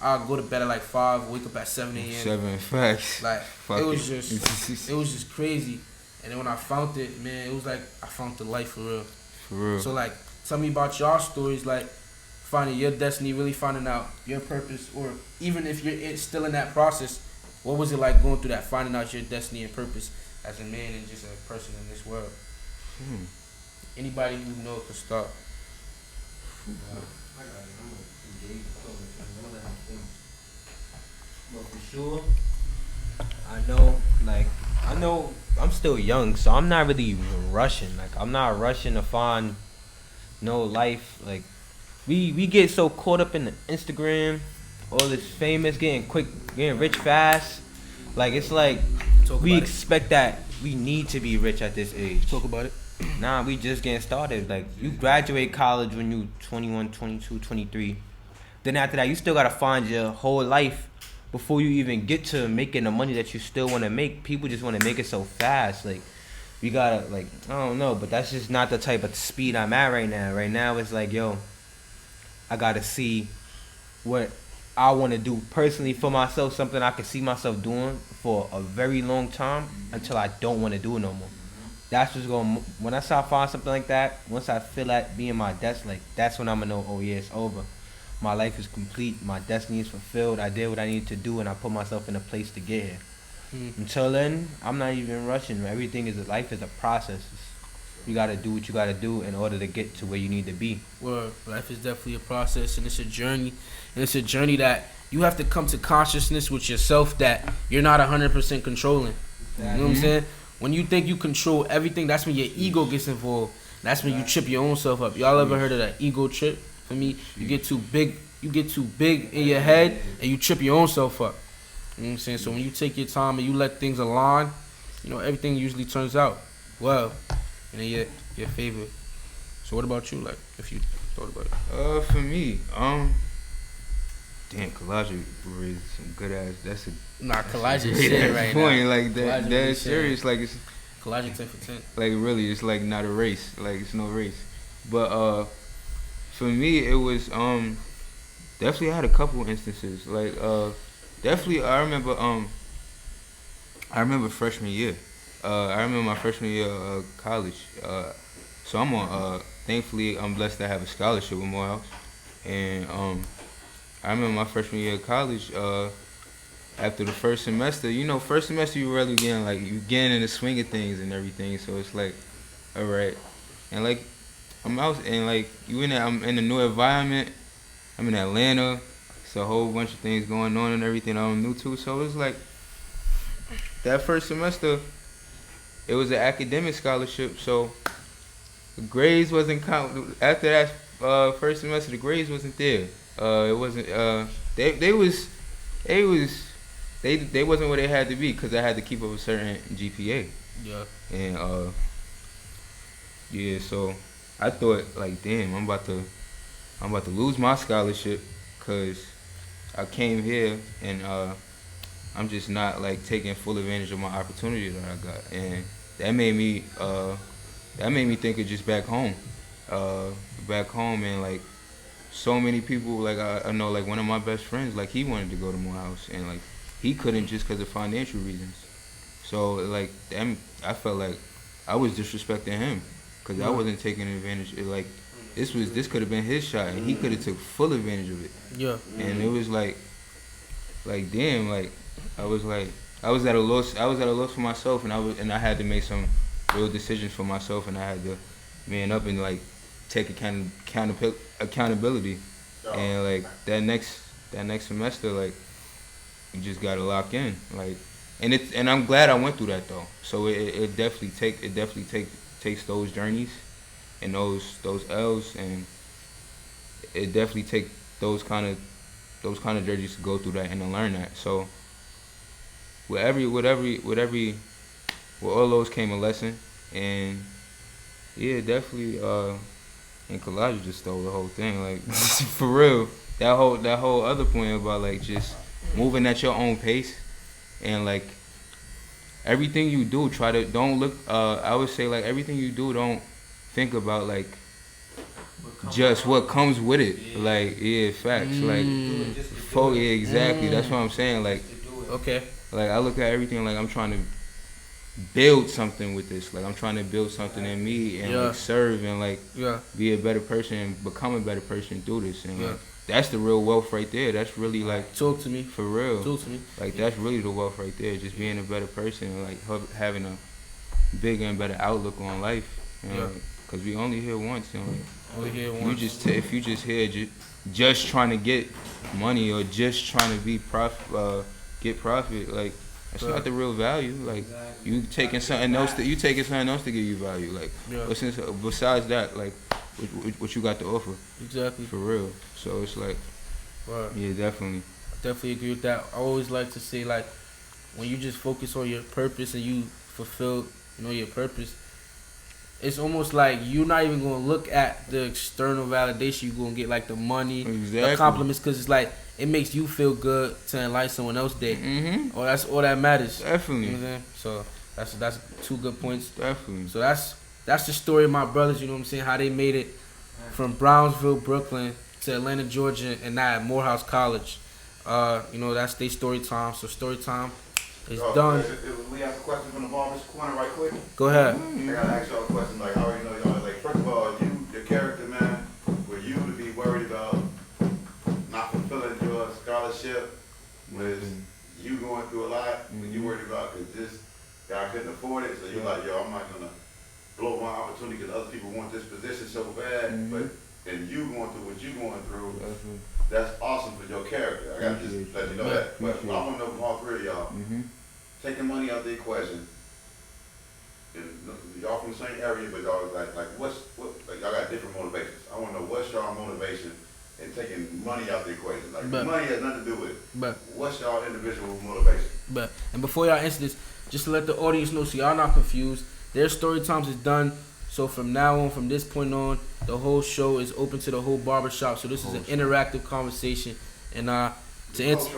I'd go to bed at like 5, wake up at 7 a.m. 7, facts. Like, it was just crazy. And then when I found it, man, it was like I found the life for real. For real. So, like, tell me about y'all stories, like finding your destiny, really finding out your purpose, or even if you're still in that process, what was it like going through that, finding out your destiny and purpose as a man and just a person in this world? Anybody who knows can start. But for sure, I know I'm still young, so I'm not really rushing. Like, I'm not rushing to find no life. Like, we get so caught up in the Instagram, all this famous, getting rich fast. Like, it's like we expect that we need to be rich at this age. Talk about it. Nah, we just getting started. Like, you graduate college when you 21, 22, 23. Then after that, you still gotta find your whole life before you even get to making the money that you still want to make. People just want to make it so fast. Like, we gotta, like, I don't know, but that's just not the type of speed I'm at right now. Right now, it's like, yo, I gotta see what I want to do personally for myself, something I can see myself doing for a very long time until I don't want to do it no more. That's what's going. When I start finding something like that, once I feel that being my destiny, like, that's when I'm gonna know, oh yeah, it's over. My life is complete. My destiny is fulfilled. I did what I needed to do, and I put myself in a place to get here. Until then, I'm not even rushing. Life is a process. You gotta do what you gotta do in order to get to where you need to be. Well, life is definitely a process, and it's a journey. And it's a journey that you have to come to consciousness with yourself that you're not 100% controlling. You know what I'm saying? When you think you control everything, that's when your ego gets involved. That's when you trip your own self up. Y'all ever heard of that ego trip? For me, you get too big in your head, and you trip your own self up. You know what I'm saying? So when you take your time and you let things align, you know, everything usually turns out well in your favor. So what about you? Like, if you thought about it? For me, damn, Collage is some good ass. That's a Collage is shit right point. now. Like that's serious. Like, it's Collage 10 for 10. like, really, it's like not a race. Like, it's no race. But for me, it was definitely I had a couple instances. Like, definitely I remember freshman year. I remember my freshman year of college. So I'm on. Thankfully, I'm blessed to have a scholarship with Morehouse, and I remember my freshman year of college. After the first semester, first semester you really you getting in the swing of things and everything. So it's like, all right, and like I'm out and like I'm in a new environment. I'm in Atlanta. It's a whole bunch of things going on and everything I'm new to. So it's like that first semester, it was an academic scholarship. So the grades wasn't count. After that first semester, the grades wasn't there. It wasn't. They wasn't where they had to be because I had to keep up a certain GPA. Yeah. And yeah, so I thought like, damn, I'm about to lose my scholarship because I came here and I'm just not like taking full advantage of my opportunity that I got, and that made me think of just back home, and like so many people, like I know, like one of my best friends, like he wanted to go to Morehouse, and like he couldn't just because of financial reasons. So like I felt like I was disrespecting him because I wasn't taking advantage. Like this could have been his shot, and he could have took full advantage of it. Yeah. And it was like damn, like I was at a loss. I was at a loss for myself, and I had to make some real decisions for myself, and I had to man up and like take accountability. And like that next semester, like you just gotta lock in, like, and I'm glad I went through that though. So it definitely takes those journeys and those L's, and it definitely take those kind of journeys to go through that and to learn that. So with all those came a lesson, and yeah, definitely. And collage just stole the whole thing, like for real. That whole other point about like just moving at your own pace, and like everything you do, don't look. I would say like everything you do, don't think about like just what comes with it. Like facts. Like exactly. That's what I'm saying. Like okay. Like I look at everything like I'm trying to build something with this. Like I'm trying to build something in me and like serve and like be a better person and become a better person through this. And like that's the real wealth right there. That's really like talk to me for real. Talk to me. Like that's really the wealth right there. Just being a better person and like having a bigger and better outlook on life. You know? Cause we only here once. You know? Only here once. If you just here just trying to get money or just trying to be get profit, like. That's not the real value. Like you taking something else to give you value. Like besides that, like what you got to offer. Exactly. For real. So it's like, yeah, definitely. I definitely agree with that. I always like to say like when you just focus on your purpose and you fulfill, your purpose, it's almost like you're not even gonna look at the external validation. You're gonna get like the money, the compliments, because it's like. It makes you feel good to enlighten someone else's day. Mm-hmm. Or that's all that matters. Definitely. You know what I'm saying? So that's two good points. Definitely. So that's the story of my brothers, you know what I'm saying, how they made it from Brownsville, Brooklyn to Atlanta, Georgia, and now at Morehouse College. That's their story time. So story time is done. We have a question from the barber's corner right quick. Go ahead. I gotta ask y'all a question. Like I already know y'all. Like first of all, your character, man, were you to be worried about not fulfilling your scholarship? Was you going through a lot when you worried about because this guy couldn't afford it? So you're like, yo, I'm not gonna blow my opportunity because other people want this position so bad. But and you going through what you going through, that's awesome for your character. I gotta just let you know that. But I want to know from all three of y'all, taking money out the equation. And y'all from the same area, but y'all like y'all got different motivations. I want to know what's y'all motivation in taking money out the equation. Like money has nothing to do with it. But what's y'all individual motivation? And before y'all answer this, just to let the audience know so y'all not confused, their story times is done. So from now on, from this point on, the whole show is open to the whole barbershop. So this is an interactive conversation. And to answer,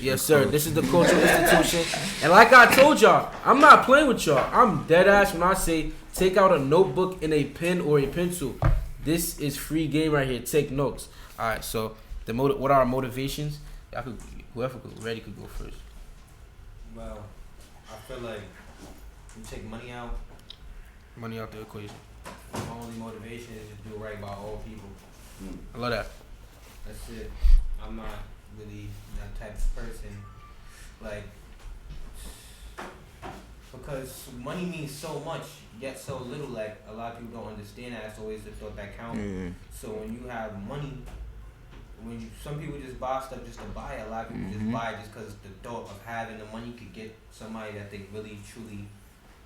yes sir, this is the cultural institution. And like I told y'all, I'm not playing with y'all. I'm dead ass when I say take out a notebook and a pen or a pencil. This is free game right here. Take notes. All right. So what are our motivations? Whoever ready could go first. Well, I feel like you take money out the equation. My only motivation is to do right by all people. I love that. That's it. I'm not really that type of person. Like, because money means so much, yet so little. Like, a lot of people don't understand that. That's always the thought that counts. So when you have money, some people just buy stuff just to buy it. A lot of people just buy it just because the thought of having the money could get somebody that they really, truly,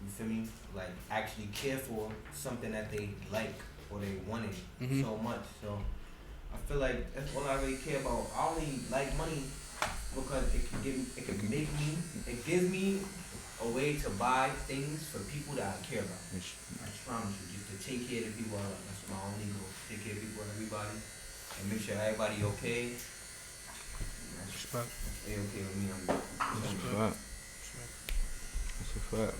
you feel me, like actually care for, something that they like or they wanted so much. So I feel like that's all I really care about. I only like money because it gives me a way to buy things for people that I care about. I promise you, just to take care of the people I love. That's my only goal. Take care of people, everybody, and make sure everybody okay. They okay with me. That's a fact.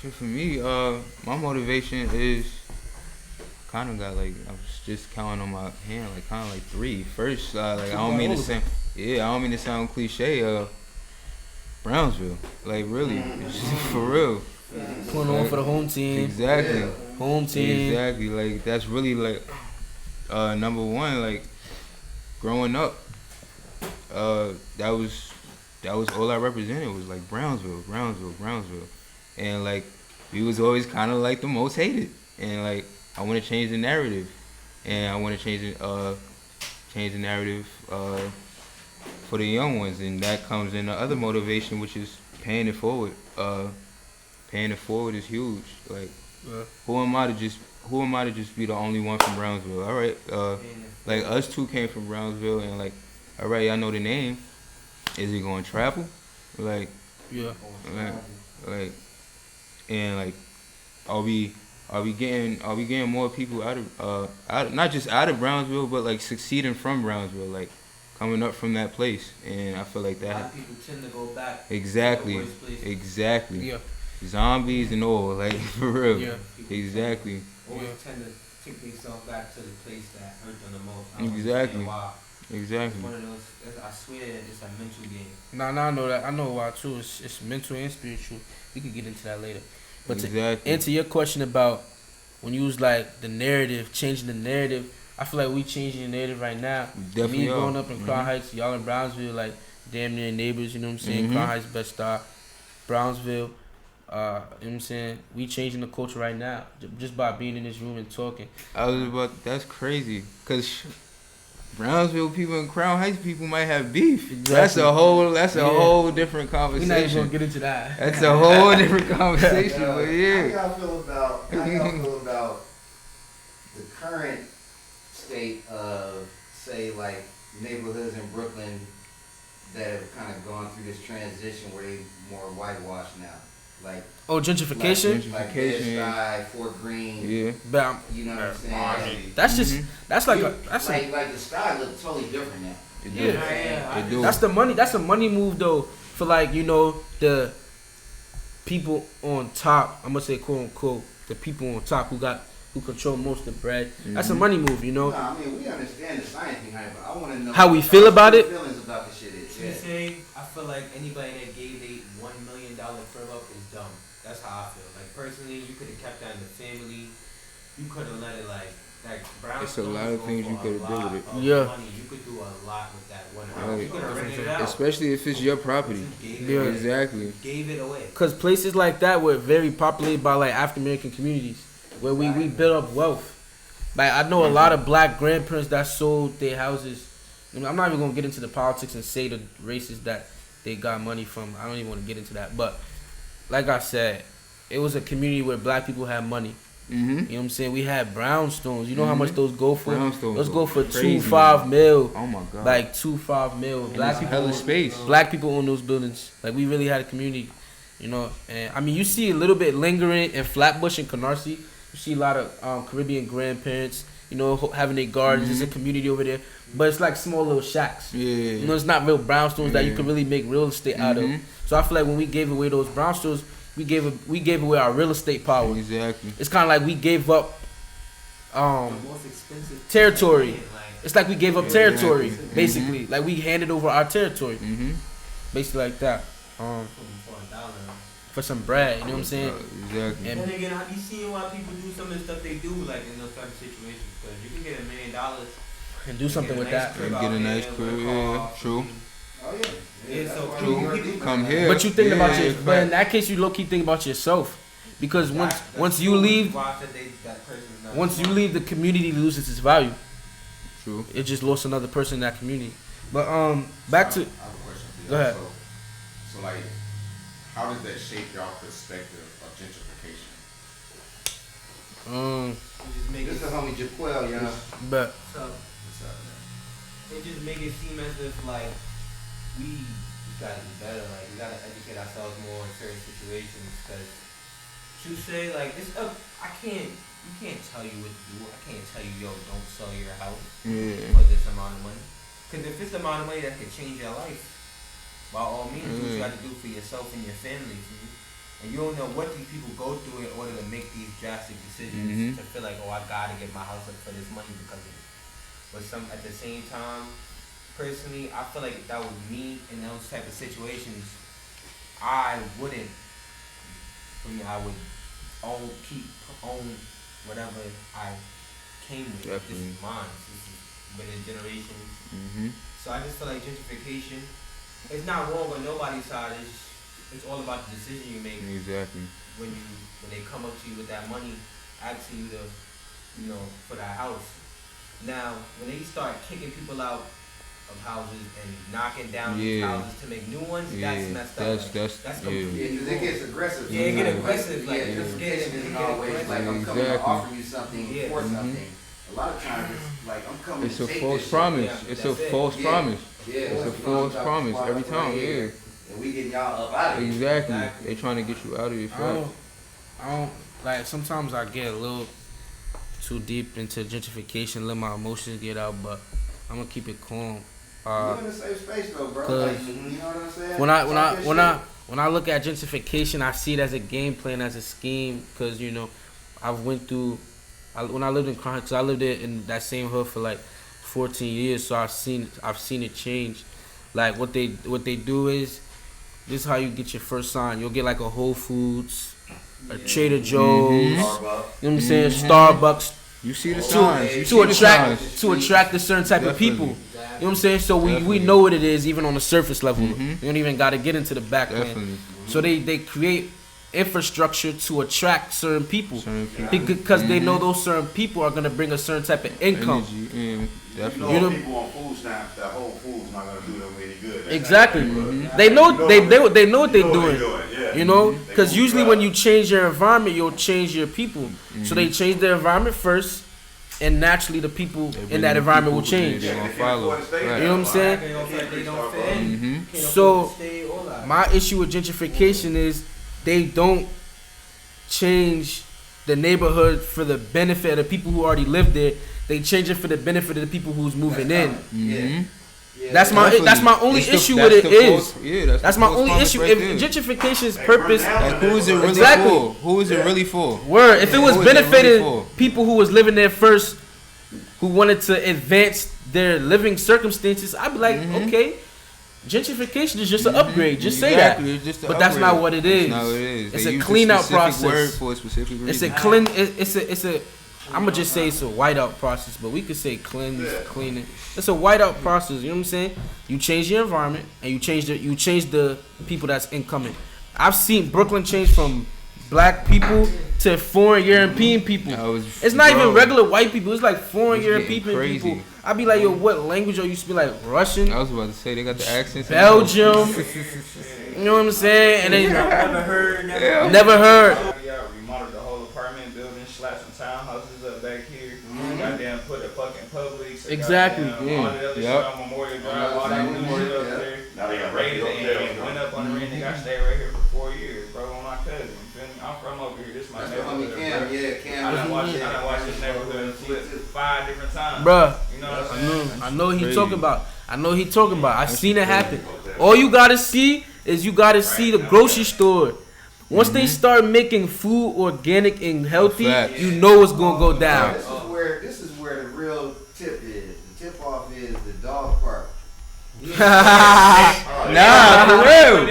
Shit for me, my motivation is kind of got like I was just counting on my hand, like kind of like 3. First, like I don't mean to sound, I don't mean to sound cliche. Brownsville, like really, for real. Putting on for the home team. Exactly. Home team. Exactly. Like that's really like number one. Like growing up, that was all I represented was like Brownsville, and like we was always kind of like the most hated. And like I want to change the narrative, and I want to change the narrative for the young ones, and that comes in the other motivation, which is paying it forward. Paying it forward is huge. Like, who am I to just be the only one from Brownsville? All right, like us two came from Brownsville, and like, all right, y'all know the name. Is he going to travel? Like, yeah, like, and like, are we getting more people out of not just out of Brownsville, but like succeeding from Brownsville, like coming up from that place? And I feel like that. A lot of people tend to go back. Exactly. Yeah. Zombies and all, like for real. Yeah. Exactly. Always tend to take themselves back to the place that hurt them the most. I don't Exactly. understand why. Exactly. It's one of those. I swear, it's a mental game. Nah, I know that. I know why too. It's mental and spiritual. We can get into that later. But to answer your question about when you was like the narrative, changing the narrative, I feel like we changing the narrative right now. Definitely. Me growing up in Crown Heights, y'all in Brownsville, like damn near neighbors. You know what I'm saying? Crown Heights, Best Star, Brownsville. You know what I'm saying? We changing the culture right now just by being in this room and talking. That's crazy, cause Brownsville people and Crown Heights people might have beef. Exactly. That's a whole different conversation. We're not even gonna get into that. That's a whole different conversation. But yeah. How y'all feel about the current state of, say, like neighborhoods in Brooklyn that have kind of gone through this transition where they more whitewashed now? Like gentrification. Like Bed-Stuy, Fort Greene. Yeah. But You know what I'm saying? that's just like like the sky look totally different now. It do. That's the money. That's a money move though for like the people on top. I'm gonna say quote unquote the people on top who control most of the bread. That's a money move, No, I mean we understand the science behind it, but I want to know how we feel about it. Feelings about the shit is. To say, I feel like anybody that gave they $1 million crib up is dumb. That's how I feel. Like personally, you could have kept that in the family. You could have let it like Brown. It's a lot of things you could have done with it. Yeah. Money. You could do a lot with that one house. Right. You could have rented it out. Especially if it's your property. Yeah. Exactly. Gave it away. Cause places like that were very populated by like African American communities where we built up wealth. Like I know a lot of black grandparents that sold their houses. I mean, I'm not even gonna get into the politics and say the races that they got money from. I don't even want to get into that. But like I said, it was a community where black people had money. You know what I'm saying? We had brownstones. You know how much those go for? Those go for crazy, 2-5 mil. Oh my god! Like 2-5 mil. Black people hella space. Black people own those buildings. Like we really had a community, And I mean, you see a little bit lingering in Flatbush and Canarsie. You see a lot of Caribbean grandparents, having their gardens. There's a community over there, but it's like small little shacks. Yeah. It's not real brownstones that you can really make real estate out of. So I feel like when we gave away those brownstones, we gave away our real estate power. Exactly. It's kind of like we gave up The most expensive territory. thing, It's like we gave up territory, Exactly. basically. Like we handed over our territory, basically like that. for $1. For some bread, you know what I'm saying? Exactly. And Then again, I be seeing why people do some of the stuff they do, like in those type of situations. Because you can get $1 million and do something with that. And get a nice crib, yeah, true. Oh yeah. Yeah, so True. Come here. But you think about Yeah, but in that case, you low key think about yourself, because once you leave, once you leave, the community loses its value. True. It just lost another person in that community. But back to. I have a question for you. Go ahead. So like, how does that shape your perspective of gentrification? This is the homie Jaquel, you know. But It just make it seem as if like we gotta do better. Like we gotta educate ourselves more in certain situations. Because to say like you can't tell you what to do. I can't tell you, yo, don't sell your house for this amount of money. Because if it's the amount of money that could change your life, by all means, do what you got to do for yourself and your family. And you don't know what these people go through in order to make these drastic decisions to feel like, oh, I gotta get my house up for this money because of it. But at the same time, personally, I feel like if that was me in those type of situations, I wouldn't. For me, I would own whatever I came with. Definitely. This is mine. This has been in generations. So I just feel like gentrification, it's not wrong on nobody's side. It's all about the decision you make. Exactly. When they come up to you with that money, asking you to, for that house. Now, when they start kicking people out of houses and knocking down these houses to make new ones, that's messed up. That's completely because it gets aggressive. Yeah, it get aggressive. Like, gentrification isn't always like I'm coming to offer you something for something. A lot of times it's like I'm coming to take this. It's a false promise. It's a false promise. Yeah, it's a false promise every time. Yeah. And we getting y'all up out of here. Exactly. They trying to get you out of your I don't like. Sometimes I get a little too deep into gentrification, let my emotions get out, but I'm gonna keep it calm. You're in a safe space though, bro. Like, you know what I'm saying? When I look at gentrification, I see it as a game plan, as a scheme, because I've went through. When I lived in Crown, because I lived in that same hood for like 14 years, so I've seen it change. Like what they do is, this is how you get your first sign. You'll get like a Whole Foods, a Trader Joe's, you know what I'm saying, Starbucks. You see the signs. To attract a certain type of people. You know what I'm saying? So we know what it is, even on the surface level. You don't even got to get into the back end. So they create infrastructure to attract certain people. Because they know those certain people are going to bring a certain type of income. People on food stamps, that Whole Foods not going to do them any good. Exactly. They know what they're doing. Because usually when you change your environment, you'll change your people. So they change their environment first, and naturally the people in that environment will change. You know what I'm saying? So my issue with gentrification is they don't change the neighborhood for the benefit of the people who already live there. They change it for the benefit of the people who's moving in. That's my only issue with it is. That's my only issue. If gentrification's purpose, who is it really for? Who is it really for? Word. If it was benefiting people who was living there first, who wanted to advance their living circumstances, I'd be like, okay, gentrification is just an upgrade. Just say that. But that's not what it is. It's a clean out process. Word for a specific reason. It's a clean. It's a. I'm gonna just say it's a whiteout process, but we could say cleaning. It's a whiteout process. You know what I'm saying? You change your environment and you change the people that's incoming. I've seen Brooklyn change from black people to foreign European people. It's not even regular white people. It's like foreign European people. I'd be like, yo, what language are you speak? Like Russian? I was about to say they got the accents. Belgium. You know what I'm saying? And then never heard. Remodeled the whole apartment building, slapped some townhouses up back here. Goddamn, put a fucking Publix. Exactly. All the other shit on Memorial Drive. All that new shit up there. Now they got raised and went up on the rent. Nigga, I stayed right here for 4 years, bro. On my cousin. I'm from over here. This is my neighborhood. I done watched this neighborhood flip 5 different times. Bruh, you know what I'm saying? I know he talking about. I've seen it happen. All you gotta see is the grocery store. Once they start making food organic and healthy, you know it's gonna go down. This is where the real tip is. The tip off is the dog park. Nah, for real.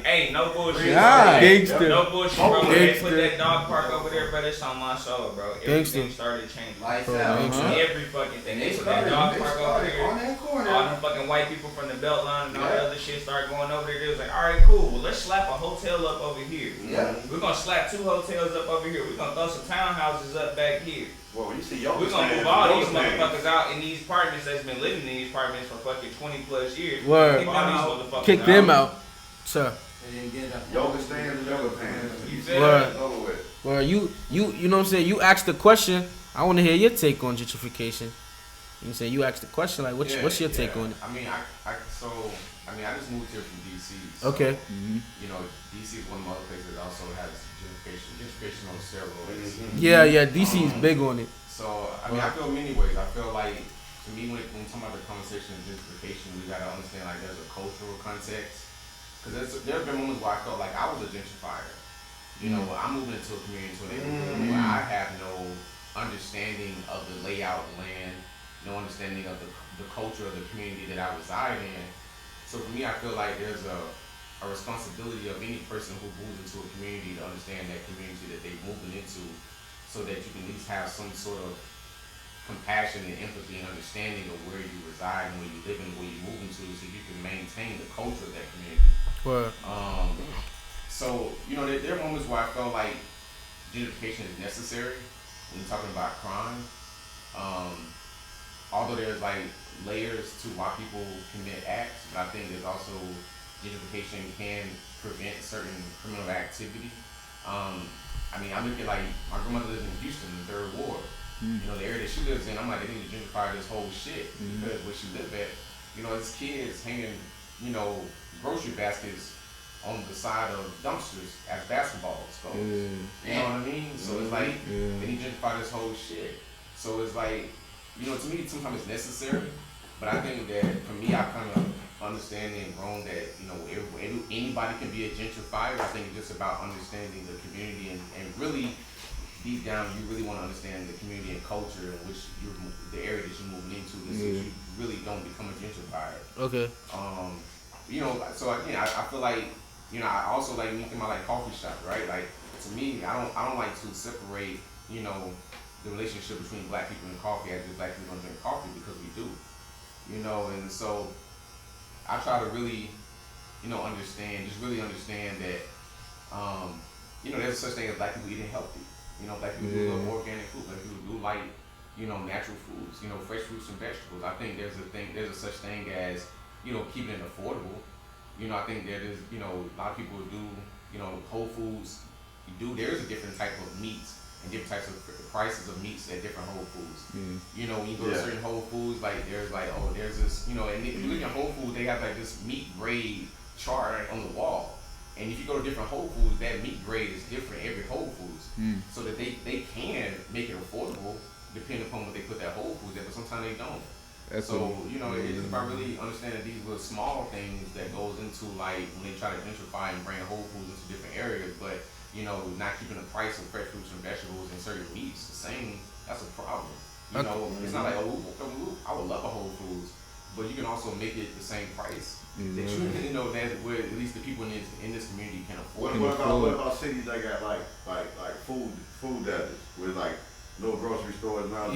Hey, no bullshit. Nah, gangster. No bullshit, bro. When they put that dog park over there, bro, that's on my soul, bro. Everything started changing. Lights out. Every fucking thing. They put that dog park over there. On that corner. All them fucking white people from the Beltline and all that other shit started going over there. They was like, all right, cool. Well, let's slap a hotel up over here. Yeah. We're going to slap 2 hotels up over here. We're going to throw some townhouses up back here. Well, when you see y'all, we're gonna move all these motherfuckers out in these apartments that's been living in these apartments for fucking 20+ years. Word. Kick them out. Sir. Yoga stands and yoga pants. You said Word. Well, you know what I'm saying? You asked the question. I want to hear your take on gentrification. You say you asked the question, like, what's your take on it? I mean, I just moved here from DC. So, okay. You know, DC is one of the other places that also has gentrification on steroids. Yeah, DC is big on it. So, I mean, I feel many ways. I feel like, to me, when we talk about the conversation of gentrification, we gotta understand like there's a cultural context. Because there have been moments where I felt like I was a gentrifier. You know, I'm moving into a community, into a neighborhood where I have no understanding of the layout of land, no understanding of the culture of the community that I reside in. So for me, I feel like there's a responsibility of any person who moves into a community to understand that community that they're moving into, so that you can at least have some sort of compassion and empathy and understanding of where you reside and where you live and where you're moving to, so you can maintain the culture of that community. Right. So, you know, there are moments where I felt like gentrification is necessary when you're talking about crime. Although there's like layers to why people commit acts, but I think there's also gentrification can prevent certain criminal activity. I mean, I look at like, my grandmother lives in Houston, the 3rd Ward. You know, the area that she lives in, I'm like, they need to gentrify this whole shit, because where she live at, you know, there's kids hanging, you know, grocery baskets on the side of dumpsters as basketballs go. You know what I mean? So it's like, they need to gentrify this whole shit. So it's like, you know, to me, sometimes it's necessary, but I think that for me, I kind of understand and grown that, you know, anybody can be a gentrifier. I think it's just about understanding the community and really deep down, you really want to understand the community and culture in which the area that you're moving into, so you really don't become a gentrifier. Okay. You know, so again, I feel like, you know, I also like when you think about like coffee shops, right? Like, to me, I don't like to separate, you know, the relationship between black people and coffee as if black people don't drink coffee, because we do. You know, and so I try to really, you know, really understand that, you know, there's such thing as black people eating healthy. You know, black people do love organic food. Black people do like, you know, natural foods. You know, fresh fruits and vegetables. I think there's a such thing as, you know, keeping it affordable. You know, I think there is, you know, a lot of people do, you know, Whole Foods. There is a different type of meats and different types of prices of meats at different Whole Foods. You know, when you go to certain Whole Foods, like there's like, oh, there's this, you know, and if you look at Whole Foods, they have like this meat grade chart on the wall. And if you go to different Whole Foods, that meat grade is different every Whole Foods. So that they can make it affordable depending upon what they put that Whole Foods at, but sometimes they don't. So, you know, it's about really understanding these little small things that goes into like when they try to gentrify and bring Whole Foods into different areas, but, you know, not keeping the price of fresh fruits and vegetables and certain meats the same, that's a problem. You know, it's not like, oh, I would love a Whole Foods, but you can also make it the same price that you know, that where at least the people in this community can afford. What about cities that got like food deserts with like no grocery stores, no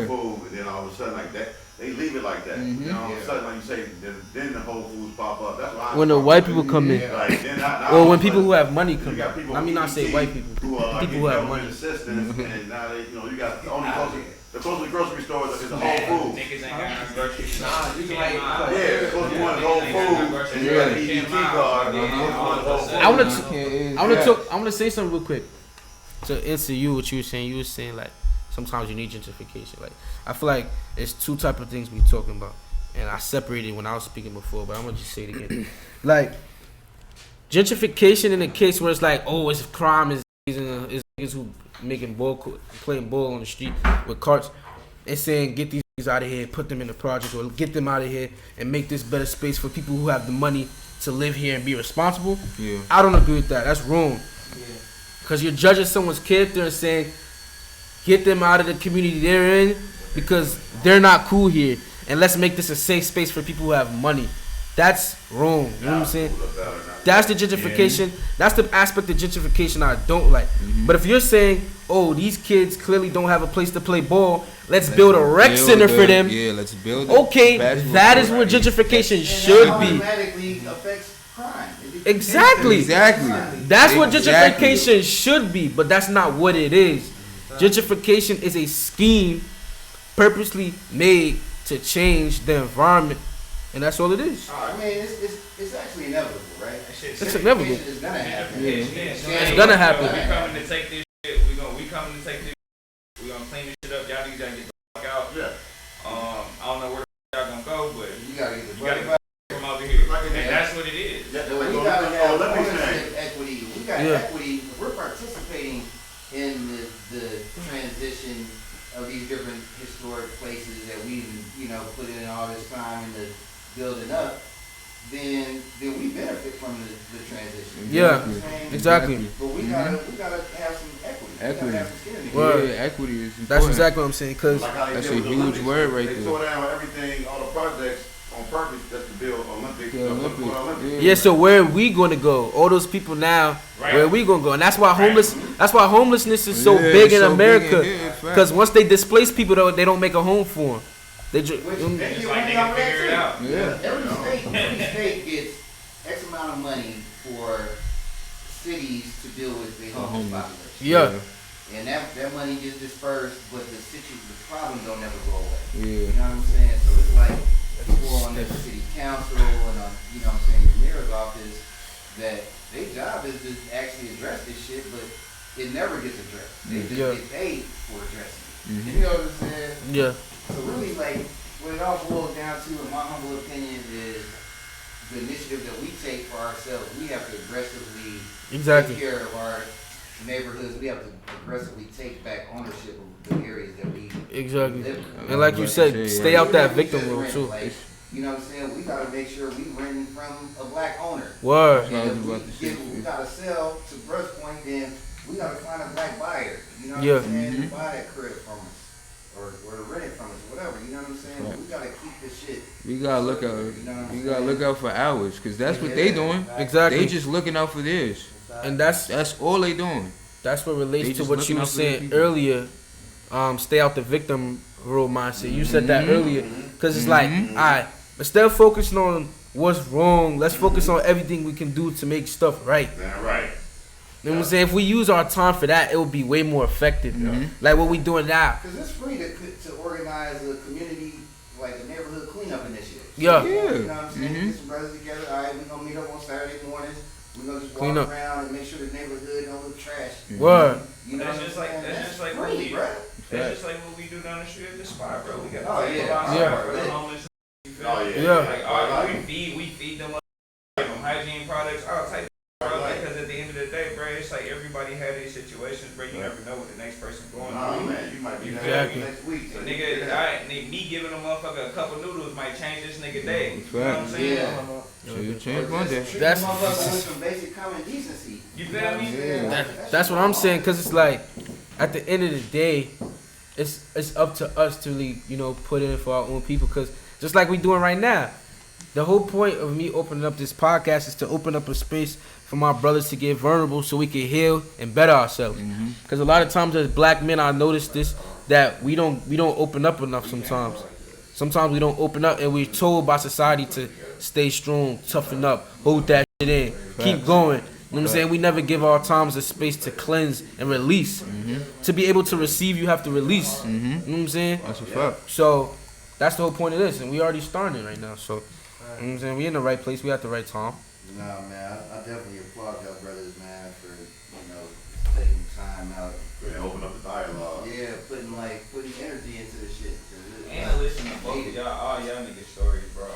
food, and then all of a sudden like that, they leave it like that. You know, all of a sudden like you say, then the Whole Foods pop up. That's why when the white people come in, like, or when people who have money come in. I mean, not say white people, people who have money. Assistance, and now they, you know, you got the closest grocery store is the Whole Foods. Niggas ain't got no grocery store. Nah, you can like, the closest one is Whole Foods, and you got the EBT card. I want to say something real quick to answer you what you were saying. You were saying like sometimes you need gentrification. Like I feel like it's two type of things we talking about, and I separated when I was speaking before, but I'm gonna just say it again. Like gentrification in a case where it's like, oh, it's crime, is niggas who making playing ball on the street with carts and saying get these niggas out of here, put them in the project, or get them out of here and make this better space for people who have the money to live here and be responsible. I don't agree with that. That's wrong. Because you're judging someone's character and saying get them out of the community they're in because they're not cool here, and let's make this a safe space for people who have money. That's wrong. You know what I'm saying? That's the gentrification. That's the aspect of gentrification I don't like. But if you're saying, oh, these kids clearly don't have a place to play ball, let's build a rec center for them. Yeah, let's build it. Okay, that is what gentrification should be. Automatically affects crime. Exactly. That's what gentrification should be, but that's not what it is. Gentrification is a scheme purposely made to change the environment. And that's all it is. I mean, it's actually inevitable, right? It's inevitable. It's gonna happen. It's gonna happen. We coming to take this shit. We coming to take this. We gonna clean this shit up. Y'all niggas gotta get the fuck out. I don't know where y'all gonna go, but you gotta get from over here. And that's what it is. We gotta have ownership equity. We got equity. We're participating in the transition of these different historic places that we've, you know, put in all this time into building up. then we benefit from the transition. Yeah, exactly. But we gotta have some equity. We gotta have some skin in the Word. game. Yeah, equity is important. That's exactly what I'm saying. Cause Like how they that's did a with the huge Olympics. word right They there. tore down everything, all the projects on purpose just to build Olympics. Yeah, Olympics. yeah, so where are we gonna go? All those people now, where are we gonna go? And that's why homelessness is so big in America. Because once they displace people, they don't make a home for them. They just Which, It's like they can figure it out. Yeah. Every state gets X amount of money for cities to deal with the homeless population. yeah. And that money gets dispersed, but the problem don't never go away. Yeah. You know what I'm saying? So it's like people on the city council and on, you know what I'm saying, the mayor's office, that their job is to actually address this shit, but it never gets addressed. They just get paid for addressing it. You know what I'm saying? Yeah. So really, like, what it all boils down to, in my humble opinion, is the initiative that we take for ourselves. We have to aggressively take care of our neighborhoods. We have to aggressively take back ownership of the areas that we live in. And like you said, stay out that victim role too. Like, you know what I'm saying? We gotta make sure we rent from a black owner. Word. And if we gotta sell to Brush Point, then we gotta find a black buyer. You know what Yeah. I'm saying? To buy that crib from us. Or to rent it from us, whatever. You know what I'm saying? Right. We gotta keep this shit. We gotta look out. You know what I'm We gotta saying? look out for ours, cause that's what they doing. Exactly. They just looking out for theirs. And that's all they doing. That's what They relates to just what looking you were out for their saying people. earlier. Stay out the victim role mindset. You said that earlier. Because it's like, all right, instead of focusing on what's wrong, let's focus on everything we can do to make stuff right. Right. You know what I'm saying? If we use our time for that, it will be way more effective. Like what we doing now. Because it's free to organize a community, like a neighborhood cleanup initiative. Yeah. You know what I'm saying? Get some brothers together. All right, we're going to meet up on Saturday mornings. We're going to just Clean walk up. around and make sure the neighborhood don't look trash. Word. You know That's what just I'm like saying? that's just like free, what we bro. that's just like what we do down the street at the spot, bro. We got Oh, yeah. Yeah. the homeless. You feel Oh, me? yeah. Yeah. Like, all right, we feed them up, give them hygiene products, all type of bro. Because at the end of the day, bro, it's like everybody had these situations, bro. You never know what the next person's going Nah, through. man, you might be Exactly. next week. So nigga, me giving a motherfucker a couple noodles might change this nigga day. You know what I'm saying? Yeah. Shit change one day. Treat That's- the motherfucker with some basic common decency. You feel me? That's what I'm saying. Because it's like, at the end of the day, it's up to us to really, put in for our own people. Because just like we doing right now, the whole point of me opening up this podcast is to open up a space for my brothers to get vulnerable so we can heal and better ourselves. Because a lot of times as black men, I noticed this, that we don't open up enough sometimes. Sometimes we don't open up and we're told by society to stay strong, toughen up, hold that shit in, keep going. You know what I'm saying? We never give our times a space to cleanse and release. To be able to receive, you have to release. You know what I'm saying? That's a fact. So that's the whole point of this, and we already started right now. So you know what I'm saying? We in the right place. We at the right time. Nah, man, I definitely applaud y'all brothers, man, for, taking time out. Yeah, open up the dialogue. Yeah, putting energy into the shit. And I listen to both of y'all, all y'all niggas stories, bro.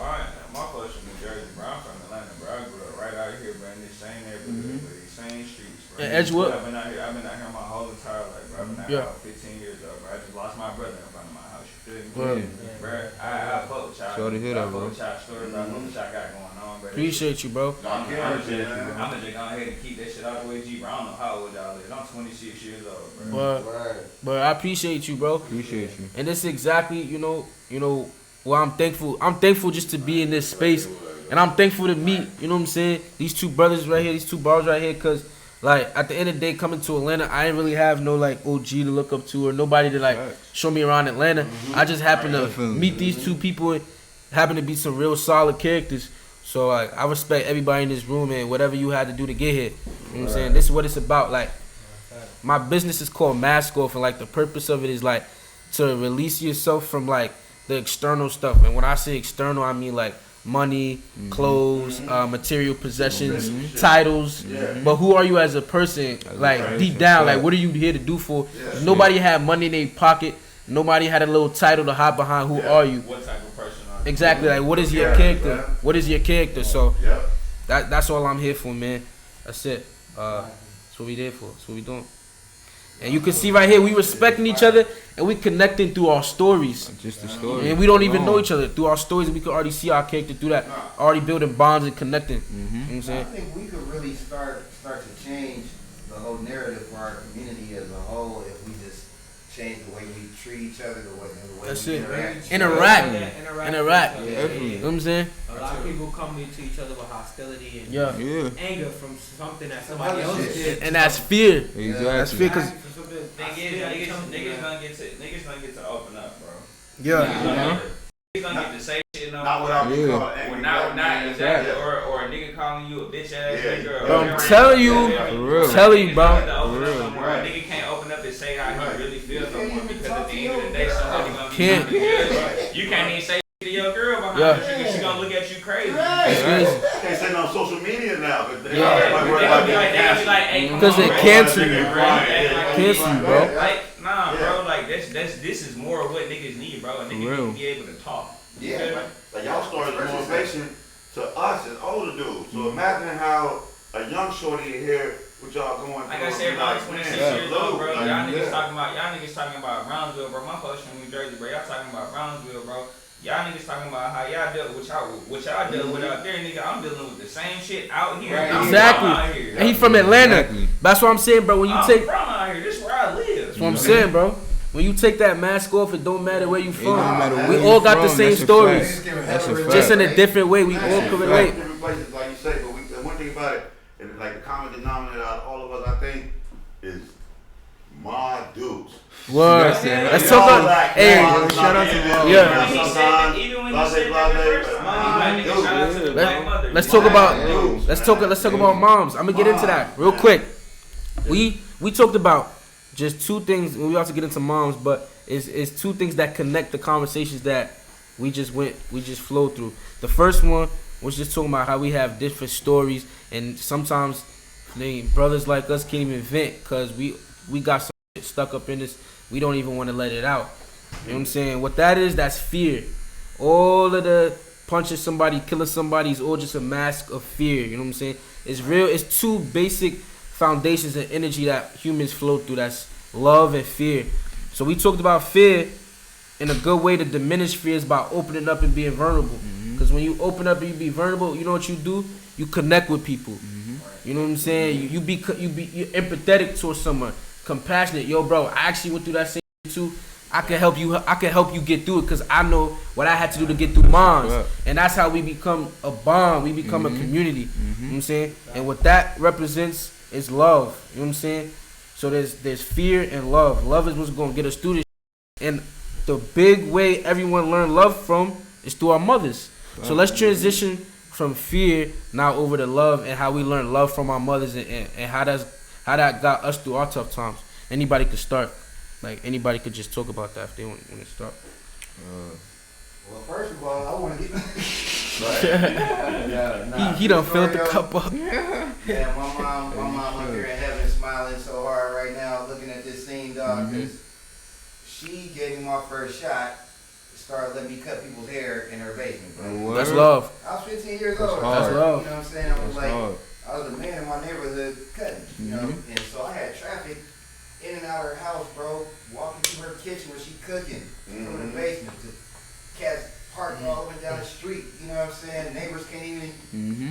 My folks from New Jersey, bro. I'm from Atlanta, bro. I grew up right out here, bro, in this same neighborhood, with these same streets, bro. And Edgewood? I've been out here my whole entire life, bro. I've been out here about 15 years old, bro. I just lost my brother in front of my house, you feel me? Bro, I fuck with y'all. Sorry to hear that, bro. I fuck with y'all stories, I know what y'all got going on, bro. Appreciate you, bro. I'm just gonna go ahead and keep that shit out the way, G, bro. I don't know how old y'all is. I'm 26 years old, bro. But I appreciate you, bro. Appreciate you. And it's exactly, well, I'm thankful. I'm thankful just to be in this space. And I'm thankful to meet, you know what I'm saying, these two brothers right here, these two bars right here, because, like, at the end of the day, coming to Atlanta, I didn't really have no, OG to look up to or nobody to, show me around Atlanta. I just happened to meet these two people and happen to be some real solid characters. So, I respect everybody in this room and whatever you had to do to get here. You know what I'm saying? This is what it's about. Like, my business is called MaskOFF, and, the purpose of it is, to release yourself from, the external stuff. And when I say external, I mean, money, clothes, material possessions, titles. But who are you as a person? Deep down, what are you here to do for? Nobody had money in their pocket. Nobody had a little title to hide behind. Who are you? What type of person are you? Exactly. What is your character? What is your character? So that's all I'm here for, man. That's it. That's what we there for. That's what we doing. And you can see right here, we respecting each other and we connecting through our stories. Just the story. And we don't even know each other. Through our stories, we can already see our character through that. Already building bonds and connecting. You know what I'm saying? I think we could really start to change the whole narrative for our community as a whole if we just change the way we treat each other, the way That's we it. interact. Interact. Yeah. You know what I'm saying? A lot of people come to each other with hostility and anger from something that somebody else did. And that's fear. Exactly. That's fear because Niggas gonna get to open up, bro. yeah. Niggas gonna get to say shit. Not without being called an angry Not man. exactly. Or a nigga calling you a bitch ass nigga. Bro, I'm telling you, I'm telling you, bro. A nigga can't open up and say how he really feels no more because at the end of the day, somebody gonna be Can't. You can't even say to your girl behind her. She gonna look at you crazy. Can't say it on social media now. But They gonna be like, hey, come Because on, they bro. cancel you. Cancel you, bro. Like, nah, bro. Like this is more of what niggas need, bro. A nigga need to be able to talk. Yeah, like y'all started a motivation to us as older dudes. So imagine how a young shorty here with y'all going through. Like I said, bro, 26 years old, bro. Y'all niggas talking about Brownsville, bro. My folks from New Jersey, bro. Y'all talking about Brownsville, bro. Y'all niggas talking about how y'all dealt with what y'all dealt with out there, nigga. I'm dealing with the same shit out here. Exactly. And he from Atlanta. Exactly. That's what I'm saying, bro. When you I'm take, from out here. This is where I live. that's what I'm saying, bro. When you take that mask off, it don't matter where you from. matter We where all you got the from, same that's a stories, That's a fact. just in a different way. We all can relate. Different places, like you say, but one thing about it, and like the common denominator out of all of us, I think, is my dudes. Word. Let's talk about. Hey, shout out to Ville. Yeah. Even when you said that the first time, shout out to the black mother. Let's talk about. Let's talk about moms. I'm gonna get into that real quick. We talked about just two things. We also get into moms, but it's two things that connect the conversations that we just flowed through. The first one was just talking about how we have different stories, and sometimes brothers like us can't even vent because we got some shit stuck up in this. We don't even want to let it out. You know what I'm saying? What that is, that's fear. All of the punching somebody, killing somebody is all just a mask of fear. You know what I'm saying? It's real. It's two basic foundations of energy that humans flow through. That's love and fear. So we talked about fear, and a good way to diminish fear is by opening up and being vulnerable. Because when you open up and you be vulnerable, you know what you do? You connect with people. You know what I'm saying? You're empathetic towards someone, compassionate. Yo, bro, I actually went through that same too. I can help you get through it because I know what I had to do to get through mine. Right. And that's how we become a bond. We become a community. You know what I'm saying? And what that represents is love. You know what I'm saying? So there's fear and love. Love is what's going to get us through this. And the big way everyone learn love from is through our mothers. So let's transition from fear now over to love and how we learn love from our mothers and how that got us through our tough times. Anybody could start. Like, anybody could just talk about that if they want to start. Well, first of all, I want to get... He done filled the cup up. Yeah, my mom up here in heaven smiling so hard right now looking at this scene, dog, because she gave me my first shot, started letting me cut people's hair in her basement, bro. That's love. I was 15 years old. That's love. You know what I'm saying? I was a man in my neighborhood cutting, you know, and so I had traffic in and out of her house, bro, walking through her kitchen when she cooking, from the basement to cats parking all the way down the street, you know what I'm saying? Neighbors can't even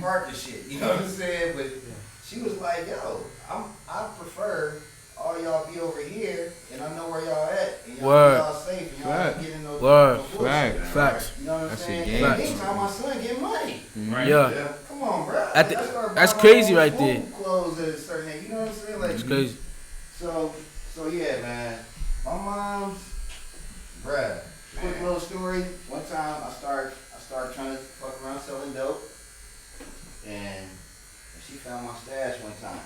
park the shit, you know what I'm saying? But she was like, yo, I prefer all y'all be over here, and I know where y'all at, and y'all safe, and y'all not getting no bullshit. Facts. You know what I'm saying? And in the meantime, my son get money. Right. Yeah. Come on, bro. That's crazy right there. Clothes at a certain age, you know what I'm saying? Like, it's crazy. So yeah, man. My mom's, bruh. Quick little story. One time I started trying to fuck around selling dope, and she found my stash one time,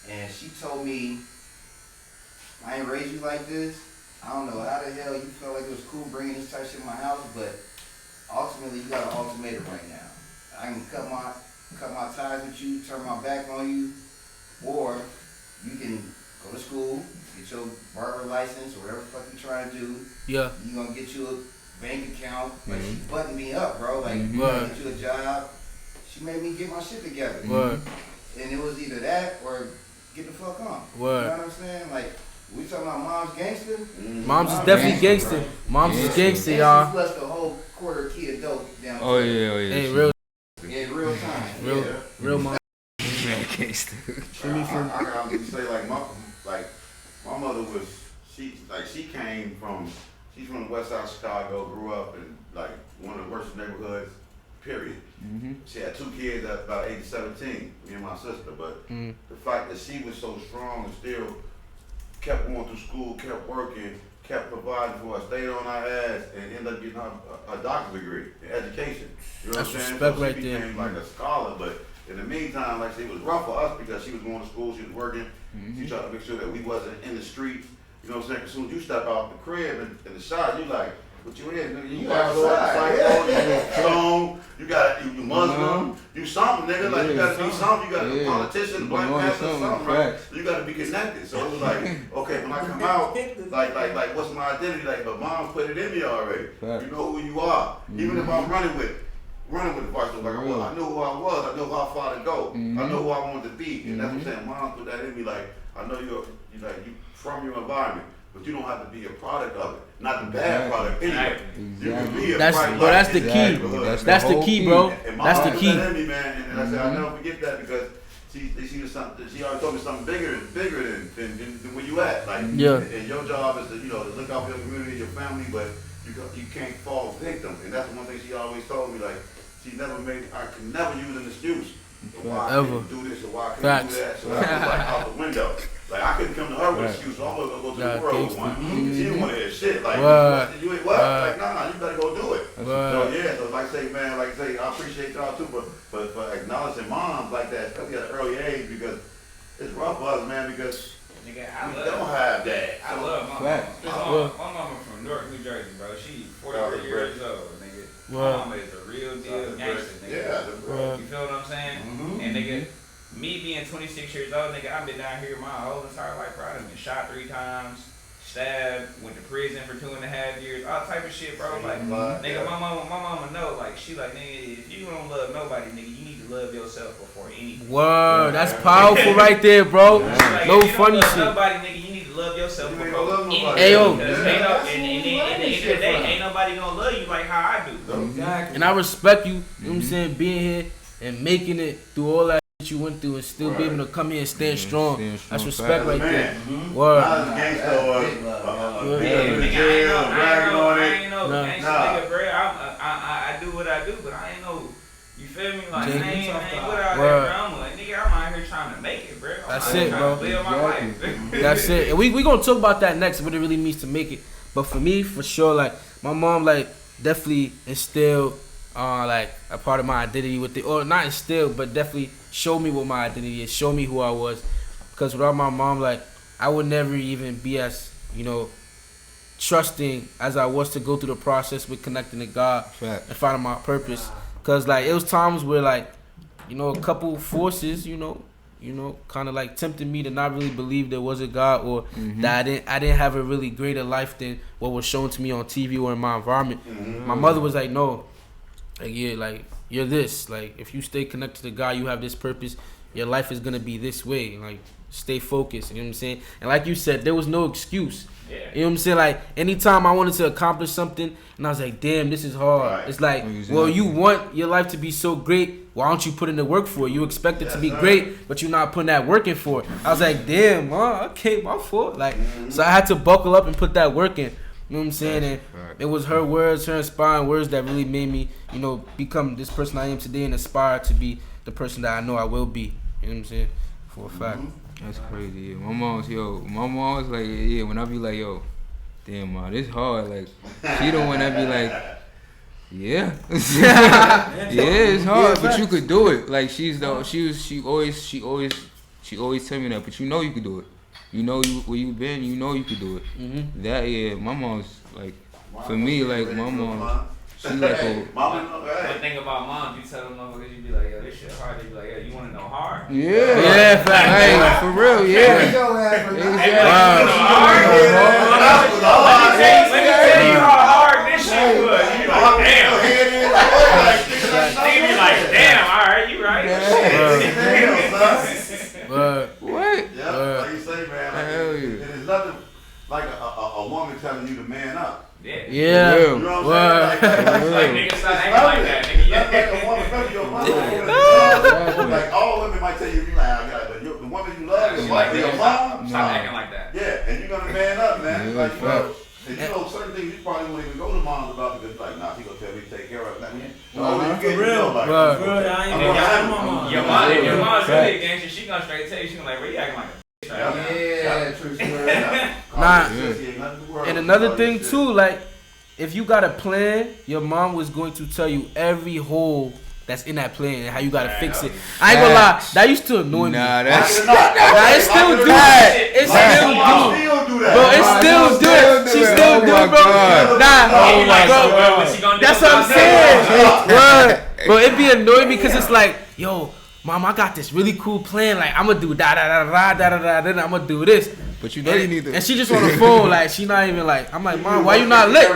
and she told me, "I ain't raised you like this. I don't know how the hell you felt like it was cool bringing this type of shit in my house, but ultimately you got an ultimatum right now. I can cut my ties with you, turn my back on you, or you can go to school, get your barber license or whatever the fuck you trying to do. Yeah. You gonna get you a bank account. Like, she buttoned me up, bro. Like, get you a job. She made me get my shit together. And it was either that or get the fuck on. Word. You know what I'm saying? Like, we talking about mom's gangster? Mom's is definitely gangster. Mom's is gangster, y'all. She flushed the whole quarter key of dope down. Oh yeah. Hey, real. Yeah, real time. Real mom. Man, gangster. I gotta say, like my mother was, she came from, she's from the west side of Chicago, grew up in like one of the worst neighborhoods, period. Mm-hmm. She had 2 kids at about age 17, me and my sister, but the fact that she was so strong and still kept going through school, kept working, kept providing for us, stayed on our ass, and ended up getting a doctorate degree in education. You know That's what I'm saying? respect So right she there. became like a scholar, but in the meantime, like I said, it was rough for us because she was going to school, she was working. She tried to make sure that we wasn't in the streets. You know what I'm saying? As soon as you step out the crib in the shot, you like, what you in? Nigga, you outside. You got you Muslim, you something, nigga. Like you gotta be something. You gotta be a politician, Black Panther, something, right? You gotta be connected. So it was like, okay, when I come out, like what's my identity? Like, but mom put it in me already. You know who you are. Even if I'm running with the vice, like I know who I was. I know how far to go. I know who I wanted to be, and that's what I'm saying. Mom put that in me. Like, I know you from your environment, but you don't have to be a product of it. Not the bad product anyway. You can be a product. That's the key. That's the key, bro. That's the key. That in me, man. And I said, I'll never forget that because she was something. She always told me something bigger than where you at. Like, and your job is to to look out for your community, your family, but you can't fall victim. And that's one thing she always told me. Like, I could never use an excuse. Why I couldn't do this or why I couldn't do that. So I was like out the window. Like I couldn't come to her with an excuse, so I'm gonna go to the world with one. She didn't want to hear shit. Like you ain't what? Like nah, you better go do it. So yeah, so like I say, man, I appreciate y'all too, but for acknowledging moms like that, especially at an early age, because it's rough for us, man, because we don't have that. I love my mom. My mama from Newark, New Jersey, bro. She's 43 years old, nigga. My mama is a real deal gangster, nigga. Yeah, you feel what I'm saying? And nigga, me being 26 years old, nigga, I've been down here my whole entire life, bro. I've been shot 3 times, stabbed, went to prison for 2.5 years, all type of shit, bro. Like, nigga, my mama know, like, she like, nigga, if you don't love nobody, nigga, you need to love yourself before anything. Word, that's powerful right there, bro. Like, no if you funny don't love shit. Nobody, nigga, you need to love yourself before anything. Ayo. And at the end of the day, ain't nobody gonna love you like how I do. Exactly. And I respect you, you know what I'm saying, being here and making it through all that you went through and still be able to come here and stand strong. That's respect right there. Word. I ain't no gangster nigga, bro. I do what I do, but I ain't no, you feel me? Like, I ain't what out here, bro. I'm like, nigga, I'm out here trying to make it, bro. That's it, bro. Live my life. That's it. And we gonna talk about that next, what it really means to make it. But for me, for sure, like, my mom, like, definitely instilled, like, a part of my identity with it. Or not instilled, but definitely showed me what my identity is, showed me who I was. Because without my mom, like, I would never even be as, trusting as I was to go through the process with connecting to God and finding my purpose. Because, like, it was times where, like, a couple forces, kind of like tempted me to not really believe there was a God, or that I didn't have a really greater life than what was shown to me on TV or in my environment. My mother was like, no, like, you're this. Like, if you stay connected to God, you have this purpose. Your life is gonna be this way. Like, stay focused. You know what I'm saying? And like you said, there was no excuse. Yeah. You know what I'm saying? Like, anytime I wanted to accomplish something and I was like, damn, this is hard. Right. It's like, well, you want your life to be so great. Why don't you put in the work for it? You expect it to be great, but you're not putting that work in for it. I was like, damn, Mom, okay, my fault. Like, so I had to buckle up and put that work in. You know what I'm saying? And it was her words, her inspiring words that really made me, become this person I am today and aspire to be the person that I know I will be. You know what I'm saying? For a fact. That's crazy. Yeah. My mom's like, yeah, when I be like, yo, damn, Mom, this hard. Like, she the one that be like, yeah. It's hard, but you could do it. Like, she always tell me that, but you know you could do it. You know where you been, you know you could do it. That, yeah, my mom's like, for me, like, my mom, she like a... One thing about mom, you tell them motherfuckers, you be like, yo, this shit hard. They be like, yo, you want to know hard? Yeah, fact. For real, yeah. Let me tell you how hard this shit was. You be like, damn. Nigga be like, damn, all right, you right. What? What? Yeah. Yeah. You know what I'm saying? Like niggas stop acting like that, nigga. That's like a woman, especially your mom. Like all women might tell you, but the woman you love is like your mom. Stop acting like that. Yeah, and you're gonna man up, man. Yeah, Like, and you know certain things you probably won't even go to moms about because like, nah, she gonna tell me to take care of it. For real, like, your mom's really a gangster. She gonna straight tell you, she gonna like, where you acting like a bitch right now? Yeah, true story. And another thing too, like if you got a plan, your mom was going to tell you every hole that's in that plan and how you gotta fix it. I ain't gonna lie, that used to annoy me. Nah, that's it still do that. It still do. Bro, it still do it. She still do it, bro. Nah, that's what I'm saying. Bro, it be annoying me because it's like, yo, mom, I got this really cool plan. Like, I'm gonna do da da da da da da da. Then I'm gonna do this. But you know you need to. And she just on the phone, like she not even like. I'm like, mom, why you not lit?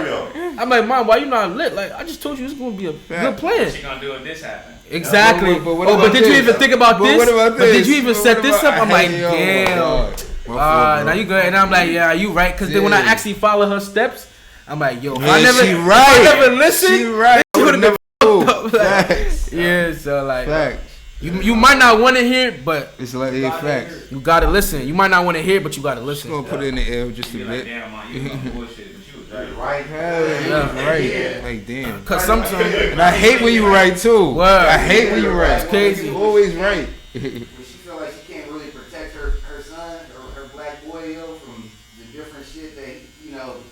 I'm like, mom, why you not lit? Like, I just told you it's gonna be a good plan. She gonna do if this happen. Exactly. But did you even think about this? But did you even set this up? I'm like, damn. Now you good. And I'm like, yeah, you right? Because then when I actually follow her steps, I'm like, yo, if I never listen, she right. She would have never. Facts. Yeah, so like. Facts. You might not want to hear it, but it's like facts. You gotta listen. You might not want to hear it, but you gotta listen. Just gonna put it in the air just a bit. Like, damn, man, you was bullshit, but you was right. Right. Like damn. Cause sometimes, and I hate when you right too. Word. I hate when you right. It's crazy. You always right. When she feel like she can't really protect her son or her black boy from the different shit that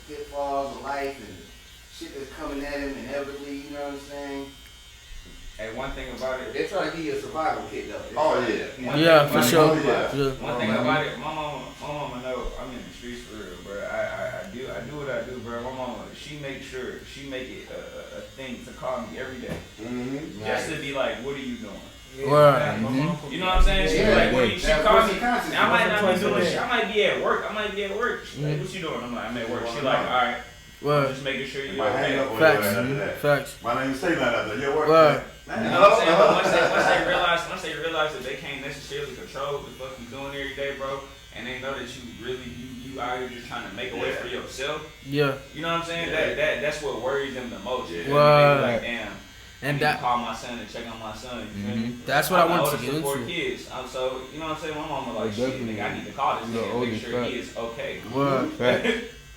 pitfalls of life and shit that's coming at him inevitably. You know what I'm saying? Hey, one thing about it, they try to give you a survival kit though. Yeah, for sure. One thing about it, my mama know I'm in the streets for real, bro. I do what I do, bro. My mama, she make it a thing to call me every day, just to be like, what are you doing? You know what I'm saying? She like, what are you? She calls me. I might not be doing shit. I might be at work. She's like, what you doing? I'm like, I'm at work. She like, all right. Well, just making sure you're okay. Facts. Why don't you say that after your work? You know what I'm saying? But once they realize that they can't necessarily control what the fuck you doing every day, bro, and they know that you really you out here just trying to make a way for yourself. Yeah. You know what I'm saying? That's what worries them the most. They be like, damn. And that call my son and check on my son. That's what I wanted to get into. 4 kids. So you know what I'm saying? My mama like, shit, nigga, I need to call this nigga and make sure he is okay.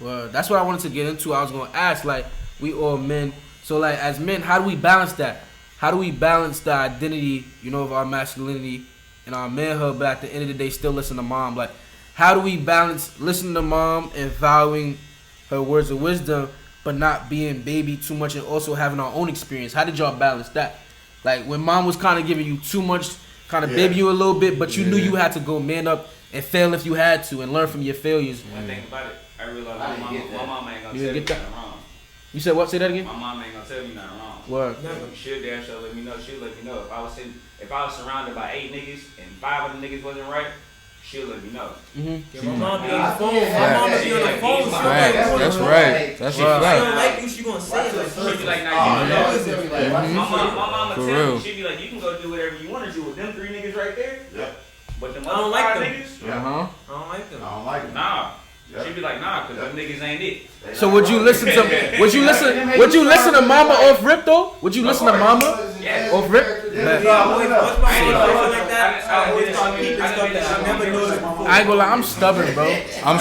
Well, that's what I wanted to get into. I was gonna ask, like, we all men. So like, as men, how do we balance that? How do we balance the identity, of our masculinity and our manhood, but at the end of the day, still listen to mom? Like, how do we balance listening to mom and valuing her words of wisdom, but not being baby too much and also having our own experience? How did y'all balance that? Like, when mom was kind of giving you too much, kind of baby you a little bit, but you knew you had to go man up and fail if you had to and learn from your failures. One thing about it, I realized my mama ain't gonna tell me nothing wrong. You said what? Say that again? My mom ain't gonna tell me nothing wrong. What? She'll damn sure let me know. She'll let me know. If I was surrounded by 8 niggas and 5 of the niggas wasn't right, she'll let me know. My mom be on the phone. My mom be on the phone. That's right. That's right. She don't like you, she gonna say it. She be like, nah, you know. My mama tell me, she be like, you can go do whatever you want to do with them 3 niggas right there. Yep. But the other 5 niggas, I don't like them. Nah. She'd be like, nah, cause them niggas ain't it. So would you listen to Mama off rip though? Would you listen to Mama off rip? I ain't gonna lie, I'm stubborn, bro. I'm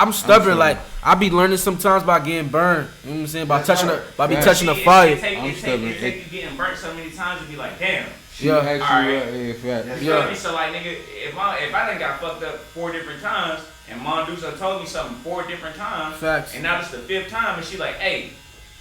stubborn. Like, I be learning sometimes by getting burned. You know what I'm saying? By touching the fire. I'm stubborn. It take you getting burnt so many times to be like, damn. Yeah. Alright. So like, nigga, if I done got fucked up 4 different times and Mom Dusa told me something 4 different times, facts. And now it's the 5th time, and she like, hey,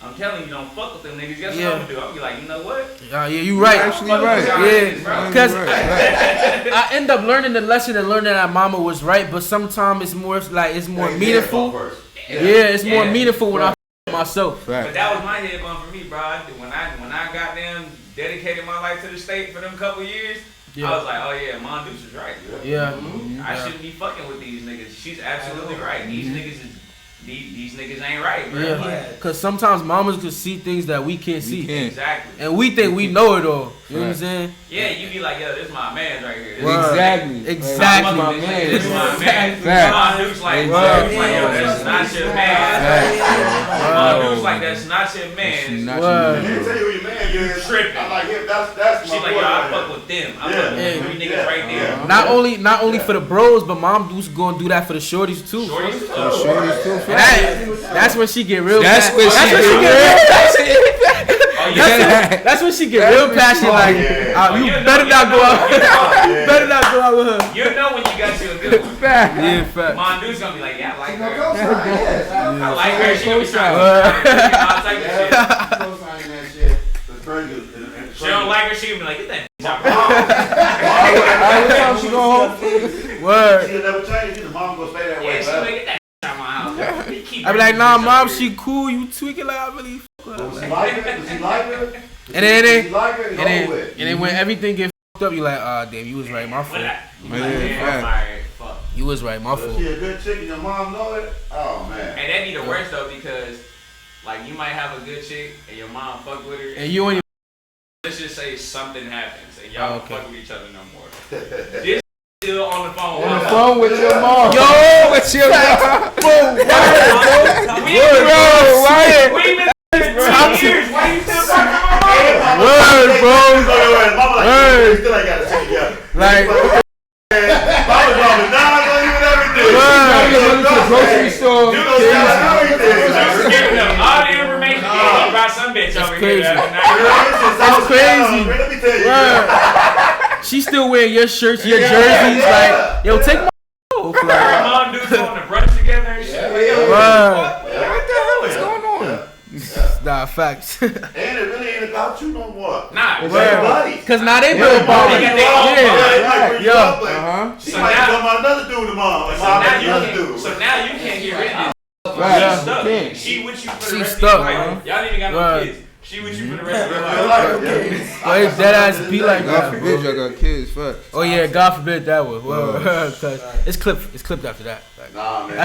I'm telling you, don't fuck with them niggas. Guess what I'm gonna do? I'll be like, you know what? Yeah, you right. Actually, right. Yeah, because I end up learning the lesson and learning that Mama was right, but sometimes it's more meaningful. It's more meaningful when I myself. But that was my head bump for me, bro. When I got them dedicated my life to the state for them couple years, I was like, oh yeah, Mom Deuce is right. Yeah. I shouldn't be fucking with these niggas. She's absolutely right. These niggas is these niggas ain't right, bro. Yeah, because sometimes mamas could see things that we can't see. Exactly. And we think we know it all. You know what I'm saying? Yeah, you be like, yo, this my man's right here. Exactly. Exactly. My man. This my man. My dude's like, yo, that's not your man. My dude's like, that's not your man. Let me tell you who your man is. You tripping. I'm like, yeah, that's my She like, yo, I fuck with them. I fuck with three niggas right there. Not only for the bros, but mom dude's gonna do that for the shorties too. Shorties too. That's when she get real. That's when she get real. That's when she get real passionate. Like, you better not go out. Better not go out with her. You know when you got you a good one. Yeah, fact. Mom dude's gonna be like, yeah, I like her. I like her. She gonna be trying to all type of shit. She don't like her. She gonna be like, get that out Every time she go home. Word. She'll never change. The mom gonna stay that way. Yeah, she gonna get that out my house. I be like, nah, mom, she cool. You tweaking like I really fuck with her. Does she like her? Does she like her? And then, like her? and then when everything get fucked up, you like, damn, you was right, my fault. You was right, my fault. She a good chick and your mom know it? Oh man. And that be the worst though, because like you might have a good chick and your mom fuck with her. And you and your let's just say something happens and y'all don't fuck with each other no more. This still on the phone. On the phone with your mom. Yo, with your mom. Bro, we been 2 years. Why you still talking about my mom? Word, bro. Word. Still ain't got to see together. Like, Mama dropping dimes on you and everything. You go to the grocery store. You know everything. Giving them all the information. Yeah, about some bitch over crazy. here. That's crazy. Let me tell you. She still wearing your shirts, your jerseys. Like, yo, take my off. Her mom dudes going to brunch together and shit. What the hell is going on? Nah, facts. And it really ain't about you no more. Nah, it's everybody. Cause now they build bodies. She might come about another dude tomorrow. So now you can't get rid of this. She's stuck. She with you for the rest of your life. Y'all ain't even got no kids. She with you for the rest of your life. Oh, his dead ass be like God that. forbid y'all got kids, fuck. Oh yeah, God forbid that one. Cause it's clipped after that. Like, nah, man.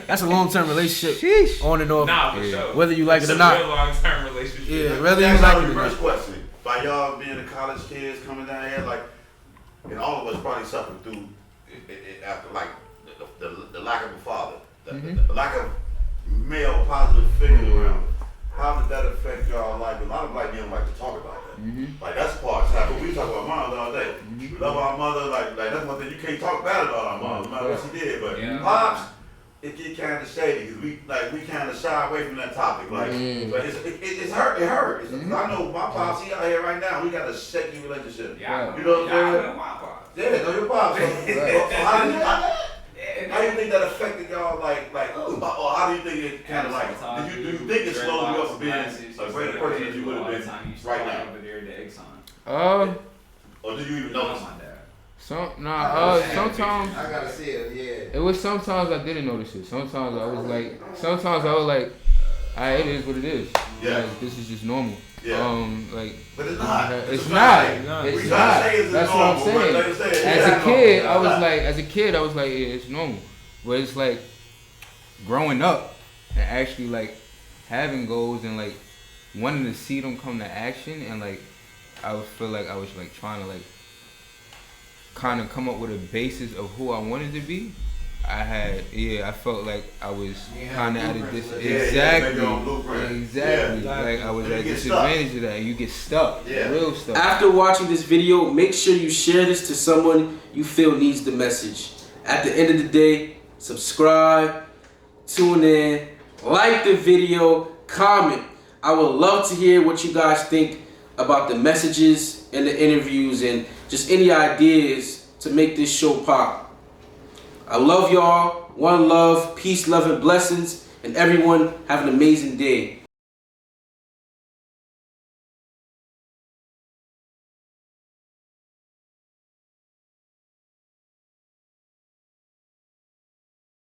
That's a long term relationship. On and off. Nah, for sure. Whether you like it or not. It's a real long term relationship. Yeah, whether you like it or not. First question. By y'all being the college kids coming down here, like, and all of us probably suffered through after like the lack of a father, the lack of male positive figures around. How did that affect y'all life? A lot of black men don't like to talk about that. Like that's part of but we talk about moms all day. We love our mother, like that's one thing you can't talk bad about our mom, no matter what she did. But pops, it get kind of shady because we kind of shy away from that topic. Like, but it's hurt. It hurt. I know my pops. He out here right now. We got a shaky relationship. Yeah, you know what I'm saying? My pops. Yeah, know your pops. So how do you think that affected y'all? Like, or how do you think it kind of like? Do you think it slowed you up from being a greater person that you would have been right now? Or do you even know this? Sometimes I gotta see it. Yeah. it was sometimes I didn't notice it. Sometimes I was like, it is what it is. Yeah. Like, this is just normal. Yeah. But it's not. It's not. It's not. That's what I'm saying. As a kid, I was like, yeah, it's normal. But it's like growing up and actually like having goals and like wanting to see them come to action, and like I would feel like I was like trying to like kind of come up with a basis of who I wanted to be. I felt like I was kind of at a disadvantage. Exactly. Like I was at a disadvantage of that. And you get stuck. Real stuck. After watching this video, make sure you share this to someone you feel needs the message. At the end of the day, subscribe, tune in, like the video, comment. I would love to hear what you guys think about the messages and the interviews and just any ideas to make this show pop. I love y'all. One love, peace, love, and blessings. And everyone have an amazing day.